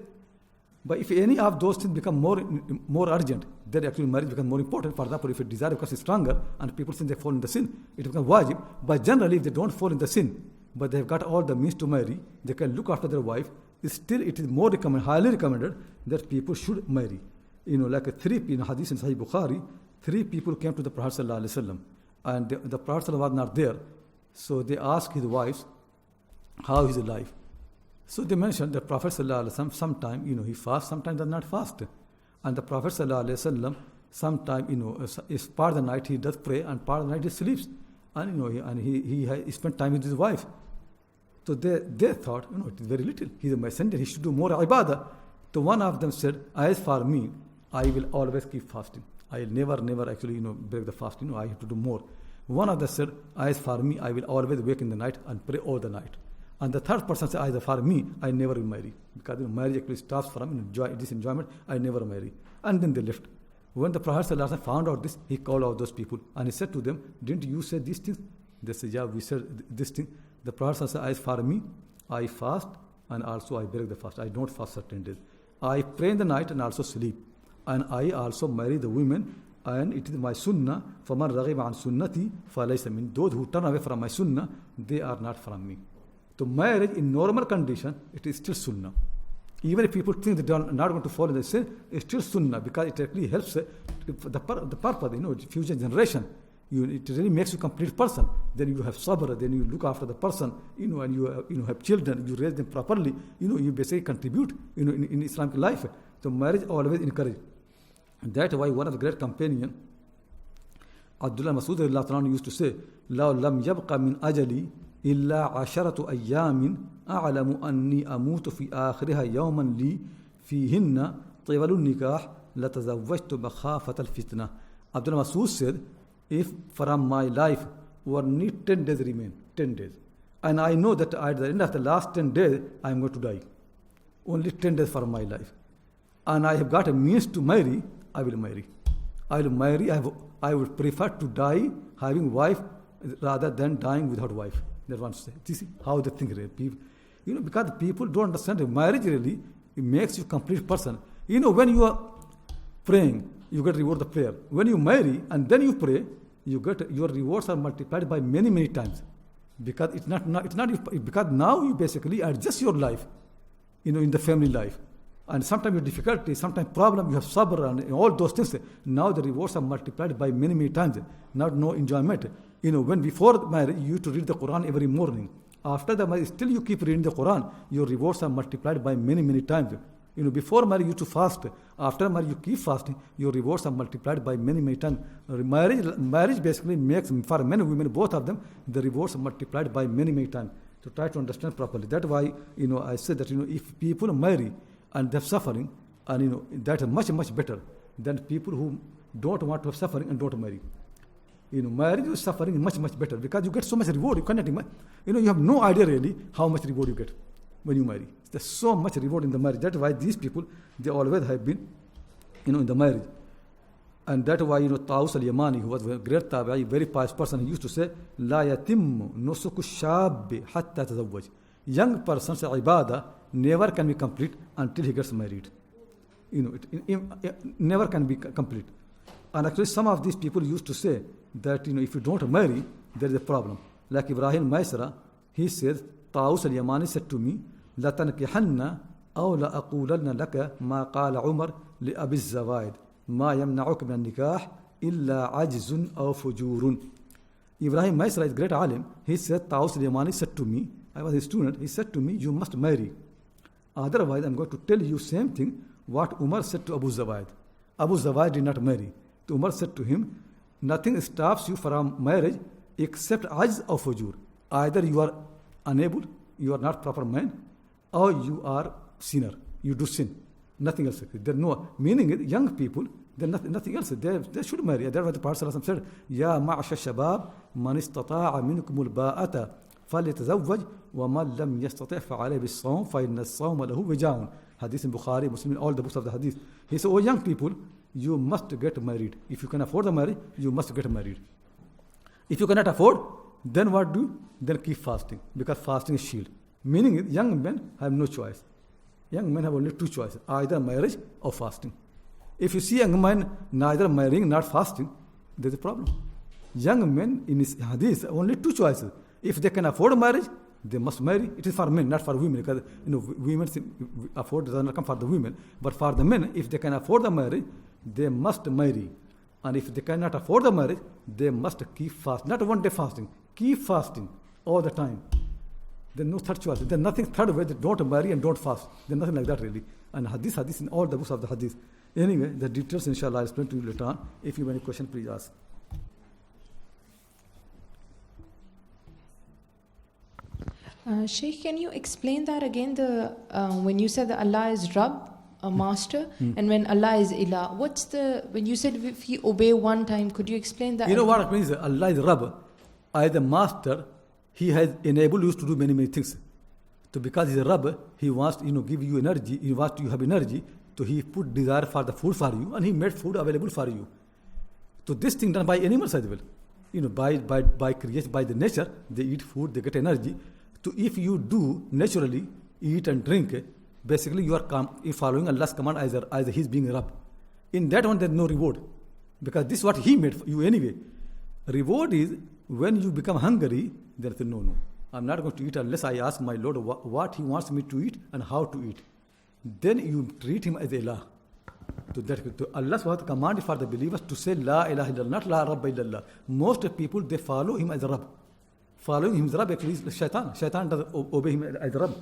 But if any of those things become more urgent, then actually marriage becomes more important. For example, if a desire becomes stronger and people think they fall in the sin, it becomes wajib. But generally, if they don't fall in the sin, but they have got all the means to marry, they can look after their wife, still it is more highly recommended that people should marry. Like three hadith in Sahih Bukhari, 3 people came to the Prophet ﷺ, and the Prophet ﷺ was not there. So they asked his wives, how is his life? So they mentioned the Prophet ﷺ, sometime, he fasts, sometimes does not fast. And the Prophet ﷺ, sometime, is part of the night he does pray, and part of the night he sleeps. And he spent time with his wife. So they thought, it is very little. He is a messenger, he should do more ibadah. So one of them said, as for me, I will always keep fasting. I will never actually, break the fast. I have to do more. One of them said, as for me, I will always wake in the night and pray all the night. And the third person said, as for me, I never will marry. Because marriage actually starts from this enjoyment, I never marry. And then they left. When the Prophet ﷺ found out this, he called out those people. And he said to them, didn't you say these things? They said, yeah, we said this thing. The Prophet ﷺ said, as for me, I fast and also I break the fast. I don't fast certain days. I pray in the night and also sleep. And I also marry the women, and it is my sunnah. فَمَنْ رَغِبَ عَنْ سُنَّتِي فَلَيْسَ مِنْ. Those who turn away from my sunnah, they are not from me. So marriage in normal condition, it is still sunnah. Even if people think they are not going to fall in the sin, it's still sunnah because it actually helps the purpose, future generation. It really makes you a complete person. Then you have sabr, then you look after the person, and you have children, you raise them properly, you basically contribute, in Islamic life. So marriage always encouraged. And that's why one of the great companions, Abdullah Masud used to say, لَوْ لَمْ يَبْقَ مِنْ أَجَلِي إِلَّا عَشَرَةُ أَيَّامٍ أَعْلَمُ أَنِّي أَمُوتُ فِي آخِرِهَا يَوْمًا لِي فِيهِنَّ طِوَلُ النِّكَاحِ لَتَزَوَّجْتُ مَخَافَةَ الْفِتْنَةِ. Abdullah Masud said, if from my life only 10 days remain, 10 days, And I know that at the end of the last 10 days, I am going to die. Only 10 days for my life. And I have got a means to marry, I will marry. I will marry, I would prefer to die having wife rather than dying without wife. That's what I'm saying. You see how they think really. People, because people don't understand that marriage really, it makes you a complete person. When you are praying, you get reward the prayer. When you marry and then you pray, you get your rewards are multiplied by many, many times. Because it's not because now you basically adjust your life, in the family life. And sometimes with difficulty, sometimes problem, you have sabr and all those things. Now the rewards are multiplied by many, many times. Not no enjoyment. When before marriage, you used to read the Quran every morning. After the marriage, still you keep reading the Quran, your rewards are multiplied by many, many times. Before marriage, you used to fast. After marriage, you keep fasting, your rewards are multiplied by many, many times. Marriage basically makes, for men and women, both of them, the rewards are multiplied by many, many times. To try to understand properly. That's why, I said that, if people marry and they're suffering, and, that is much, much better than people who don't want to have suffering and don't marry. Marriage is suffering much, much better because you get so much reward. You cannot imagine. You have no idea really how much reward you get when you marry. There's so much reward in the marriage. That's why these people, they always have been, in the marriage. And that's why, Taus al-Yamani, who was a great tabi'i, very pious person, he used to say, La yatimmu nusuku shabbi hatta tazawwaj. Young person's ibadah never can be complete until he gets married. It never can be complete. And actually some of these people used to say that, if you don't marry, there is a problem. Like Ibrahim Maisara, he says, Taus al-Yamani said to me, La tankihanna aw la aqulanna laka ma qala Umar li abi zawaid. ما يمنعك من النكاح إلا عجز أو فجور. Ibrahim Maisra is great alim. He said, Taus al-Yamani said to me, I was his student, he said to me, you must marry. Otherwise, I'm going to tell you same thing what Umar said to Abu Zawaid. Abu Zawaid did not marry. So Umar said to him, nothing stops you from marriage except ajz or fujur. Either you are unable, you are not proper man, or you are sinner. You do sin. Nothing else. There no meaning. Young people, then nothing else. They should marry. That's what the Prophet said. Ya ma'asha shabab man istata'a minkum al-ba'ata falyatazawwaj wa man lam yastati' fa'alayhi bis-sawm fa inna as-sawma lahu wija'un. Hadith in Bukhari, Muslim, all the books of the hadith. He said, oh young people, you must get married. If you can afford the marriage, you must get married. If you cannot afford, then what do? Then keep fasting, because fasting is shield. Meaning young men have no choice. Young men have only two choices, either marriage or fasting. If you see young men neither marrying nor fasting, there's a problem. Young men in his hadith only two choices. If they can afford marriage, they must marry. It is for men, not for women, because women afford does not come for the women. But for the men, if they can afford the marriage, they must marry. And if they cannot afford the marriage, they must keep fast. Not one day fasting, keep fasting all the time. There's no third choice. There's nothing third way that don't marry and don't fast. There's nothing like that really. And hadith in all the books of the hadith. Anyway, the details inshallah I'll explain to you later on. If you have any question, please ask. Shaykh, can you explain that again? When you said that Allah is Rabb, a master, and when Allah is Ilah, when you said if you obey one time, could you explain that? You know what it means? Allah is Rabb. I the master. He has enabled you to do many, many things. So because he's a Rabb, he wants give you energy. He wants you have energy. So he put desire for the food for you, and he made food available for you. So this thing done by animals as well. By creation, by the nature, they eat food, they get energy. So if you do naturally eat and drink, basically you are following Allah's command as He's being a Rabb. In that one, there is no reward, because this is what He made for you anyway. Reward is when you become hungry. There is no. I'm not going to eat unless I ask my Lord what He wants me to eat and how to eat. Then you treat Him as Allah. So Allah's command for the believers to say La ilaha illallah, not La Rabba illallah. Most people, they follow Him as a Rabb. Following Him as Rabb actually is shaitan. Shaitan does obey Him as Rabb.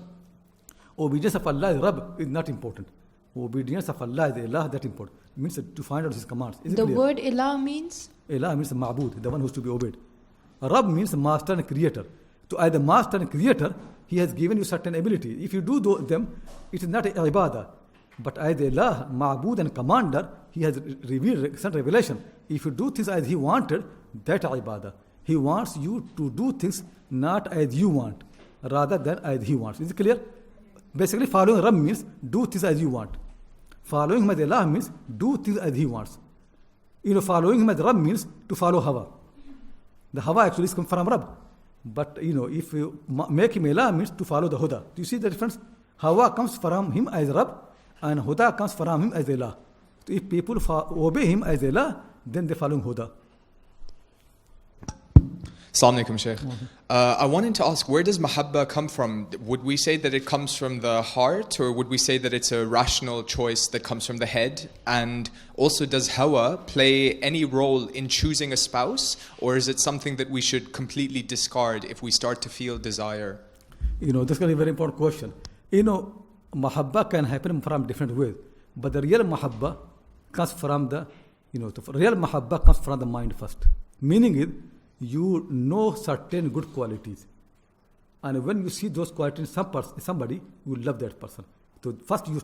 Obedience of Allah as Rabb is not important. Obedience of Allah as Allah, that's important. It means to find out His commands. The word Ilah means? Ilah means Ma'bud, the one who is to be obeyed. Rabb means master and creator. So as the master and creator, He has given you certain ability. If you do them, it is not a ibadah. But as the Allah, Ma'bud and commander, He has revealed some revelation. If you do things as He wanted, that is ibadah. He wants you to do things not as you want, rather than as he wants. Is it clear? Basically, following Rabb means do things as you want. Following him as Allah means do things as he wants. Following him as Rabb means to follow Hawa. The Hawa actually is come from Rabb. But, if you make him Allah means to follow the Huda. Do you see the difference? Hawa comes from him as Rabb and Huda comes from him as Allah. So if people obey him as Allah, then they follow Huda. Assalamu alaikum, Shaykh. I wanted to ask, where does mahabba come from? Would we say that it comes from the heart, or would we say that it's a rational choice that comes from the head? And also, does hawa play any role in choosing a spouse, or is it something that we should completely discard if we start to feel desire? This is a very important question. Mahabba can happen from different ways, but the real mahabba comes from the mind first. Meaning is, you know certain good qualities, and when you see those qualities in somebody, you love that person. So first you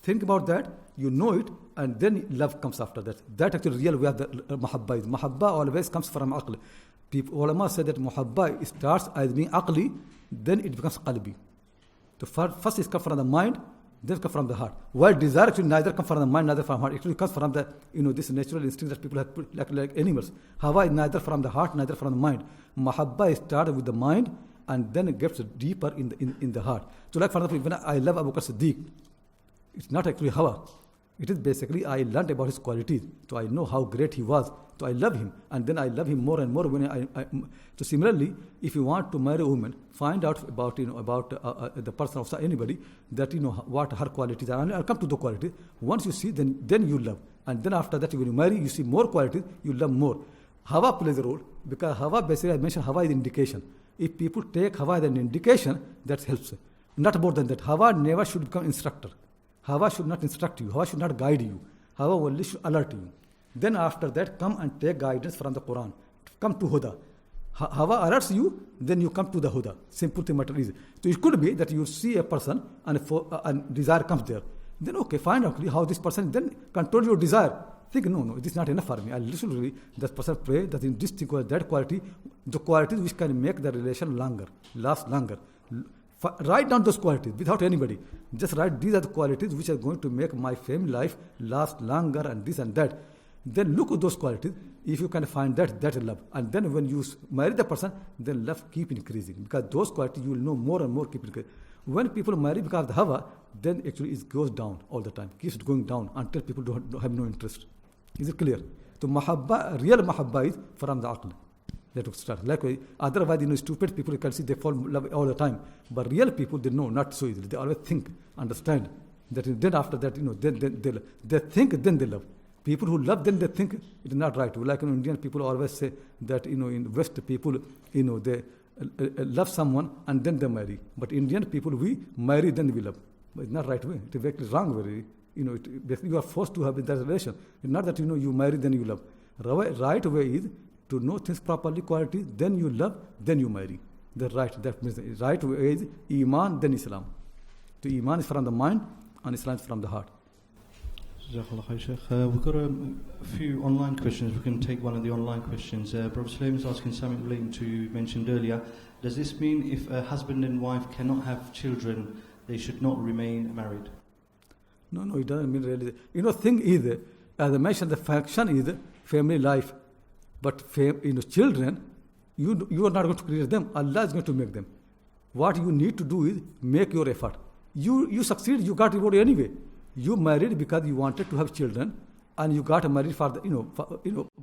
think about that, you know it, and then love comes after that. That actually real way of the mahabba is. Mahabba always comes from aql. Ulama say that mahabba starts as being aqli, then it becomes qalbi. So first it comes from the mind, then comes from the heart. While desire actually neither comes from the mind, neither from the heart. It actually comes from the this natural instinct that people have put like animals. Hawa is neither from the heart, neither from the mind. Mahabba starts with the mind and then it gets deeper in the heart. So like for example, when I love Abu Bakr Siddiq, it's not actually hawa. It is basically I learned about his qualities. So I know how great he was. So I love him, and then I love him more and more. So similarly, if you want to marry a woman, find out about the person of anybody that what her qualities are. And I'll come to the qualities. Once you see, then you love, and then after that, when you marry, you see more qualities, you love more. Hawa plays a role because hawa basically I mentioned hawa is indication. If people take hawa as an indication, that helps. Not more than that. Hawa never should become instructor. Hawa should not instruct you. Hawa should not guide you. Hawa only should alert you. Then after that, come and take guidance from the Quran. Come to Huda. Hawa alerts you, then you come to the Huda. Simple thing matter is. So it could be that you see a person and desire comes there. Then okay, find out how this person then control your desire. Think, no, this is not enough for me. I literally, that person pray that in this thing or that quality, the qualities which can make the relation last longer. Write down those qualities without anybody. Just write, these are the qualities which are going to make my family life last longer and this and that. Then look at those qualities. If you can find that is love. And then when you marry the person, then love keep increasing. Because those qualities you will know more and more keep increasing. When people marry because of the hawa, then actually it goes down all the time. Keeps going down until people don't have no interest. Is it clear? So mahabba, real mahabba is from the aql. Let us start. Likewise, otherwise, stupid people you can see they fall in love all the time. But real people, they know not so easily. They always think, understand. That then after that, then they think, then they love. People who love, then they think it is not right. Like Indian people always say that in West people, they love someone and then they marry. But Indian people, we marry then we love. But it's not right way. It is very wrong way. Basically you are forced to have that relation. It's not that you marry then you love. Right way is to know things properly, quality, then you love, then you marry. That means the right way is Iman, then Islam. So Iman is from the mind and Islam is from the heart. We've got a few online questions. We can take one of the online questions. Brother Sulaim is asking something relating to you mentioned earlier. Does this mean if a husband and wife cannot have children, they should not remain married? No, it doesn't mean really. Thing is, as I mentioned, the function is family life. But children, you are not going to create them. Allah is going to make them. What you need to do is make your effort. You succeed, you got reward anyway. You married because you wanted to have children, and you got married for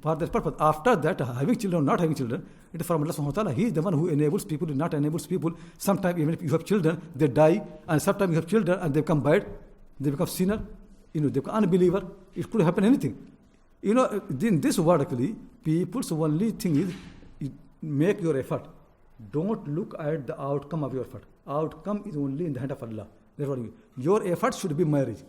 for that purpose. After that, having children or not having children, it is from Allah subhanahu wa ta'ala. He is the one who enables people, not enables people. Sometimes even if you have children, they die, and sometimes you have children and they become bad, they become sinner, they become unbeliever. It could happen anything. In this world actually, people's only thing is make your effort. Don't look at the outcome of your effort. Outcome is only in the hand of Allah. That's what your effort should be marriage.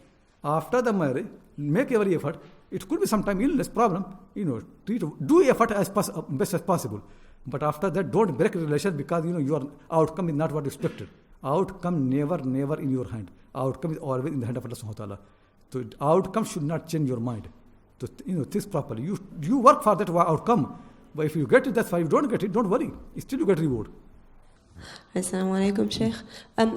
After the marriage, make every effort. It could be sometime illness, problem. Do effort as best as possible. But after that, don't break relations because your outcome is not what you expected. Outcome never in your hand. Outcome is always in the hand of Allah subhanahu wa ta'ala. So outcome should not change your mind. So think properly. You work for that outcome. But if you get it, that's fine. If you don't get it, don't worry. Still you get reward. Assalamu alaikum, Shaykh.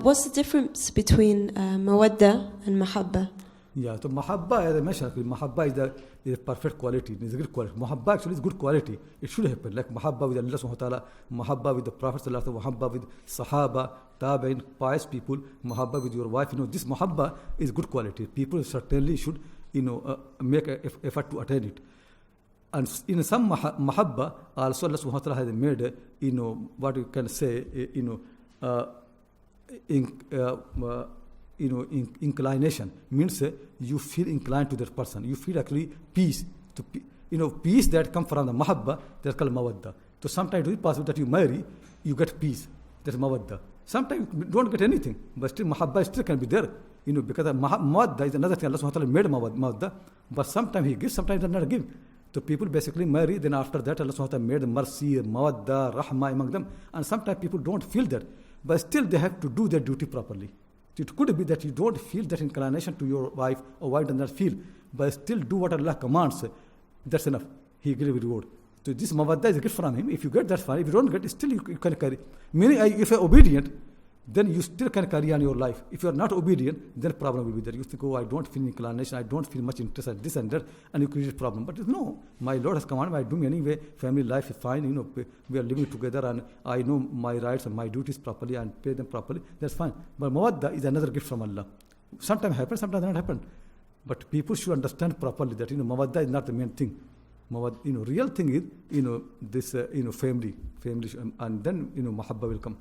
What's the difference between mawadda and mahabba? Yeah, so mahabba, as I mentioned, mahabba is a perfect quality, it's a good quality. Mahabba actually is good quality. It should happen, like mahabba with Allah subhanahu wa ta'ala, mahabba with the Prophet sallallahu alaihi wasallam, mahabba with sahaba, tabi'in, pious people, mahabba with your wife. This mahabba is good quality. People certainly should, make an effort to attain it. And in some mahabba, also Allah subhanahu wa ta'ala has made, what you can say, inclination means you feel inclined to that person. You feel actually peace. Peace that comes from the mahabba, that's called mawadda. So sometimes it is possible that you marry, you get peace. That's mawadda. Sometimes you don't get anything, but still mahabba still can be there. Because mawadda is another thing. Allah subhanahu wa ta'ala made mawadda, but sometimes he gives, sometimes he does not give. So people basically marry, then after that Allah subhanahu wa ta'ala made mercy, mawadda, rahma among them. And sometimes people don't feel that, but still they have to do their duty properly. It could be that you don't feel that inclination to your wife, or wife does not feel, but still do what Allah commands. That's enough. He gives reward. So this mawadda is a gift from him. If you get that fine, if you don't get, still you can carry. Meaning, if you're obedient, then you still can carry on your life. If you are not obedient, then problem will be there. You think, I don't feel inclination, I don't feel much interest in this and that, and you create a problem. But no, my Lord has commanded me, I do anyway. Family life is fine. We are living together, and I know my rights and my duties properly and pay them properly. That's fine. But mawadda is another gift from Allah. Sometimes happens, sometimes not happen. But people should understand properly that mawadda is not the main thing. Mawadda, real thing is this family, and then mahabba will come.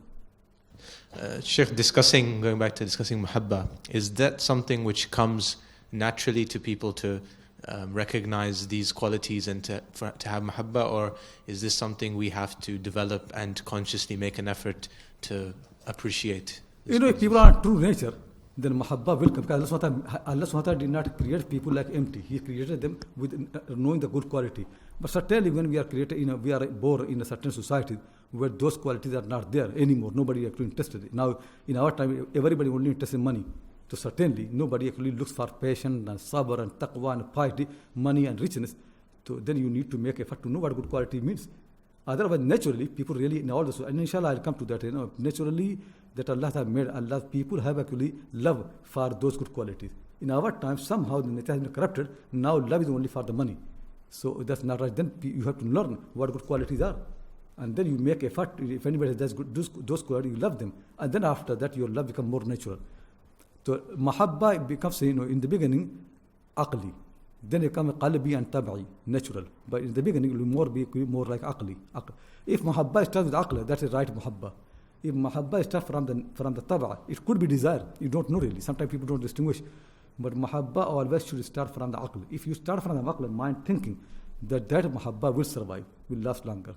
Sheikh, going back to discussing mahabba, is that something which comes naturally to people to recognize these qualities and to have mahabba, or is this something we have to develop and consciously make an effort to appreciate? If people are true nature, then mahabba will come. Because Allah subhanahu wa ta'ala did not create people like empty. He created them with knowing the good quality. But certainly when we are created, we are born in a certain society where those qualities are not there anymore. Nobody actually interested. Now, in our time, everybody only interested in money. So certainly, nobody actually looks for patience and sabr and taqwa and piety, money and richness. So then you need to make effort to know what good quality means. Otherwise, naturally, people really, in all this, and inshallah I'll come to that, naturally, that Allah has made, people have actually love for those good qualities. In our time, somehow the nature has been corrupted. Now love is only for the money. So that's not right. Then you have to learn what good qualities are. And then you make effort. If anybody does those qualities, you love them. And then after that, your love becomes more natural. So mahabba becomes, in the beginning, aqli. Then it becomes qalbi and tab'i, natural. But in the beginning, it will be more like aqli. If mahabba starts with aqla, that's the right mahabba. If mahabba starts from the tab'a, it could be desire. You don't know really. Sometimes people don't distinguish. But mahabba always should start from the aql. If you start from the aql, mind thinking, that mahabba will survive, will last longer.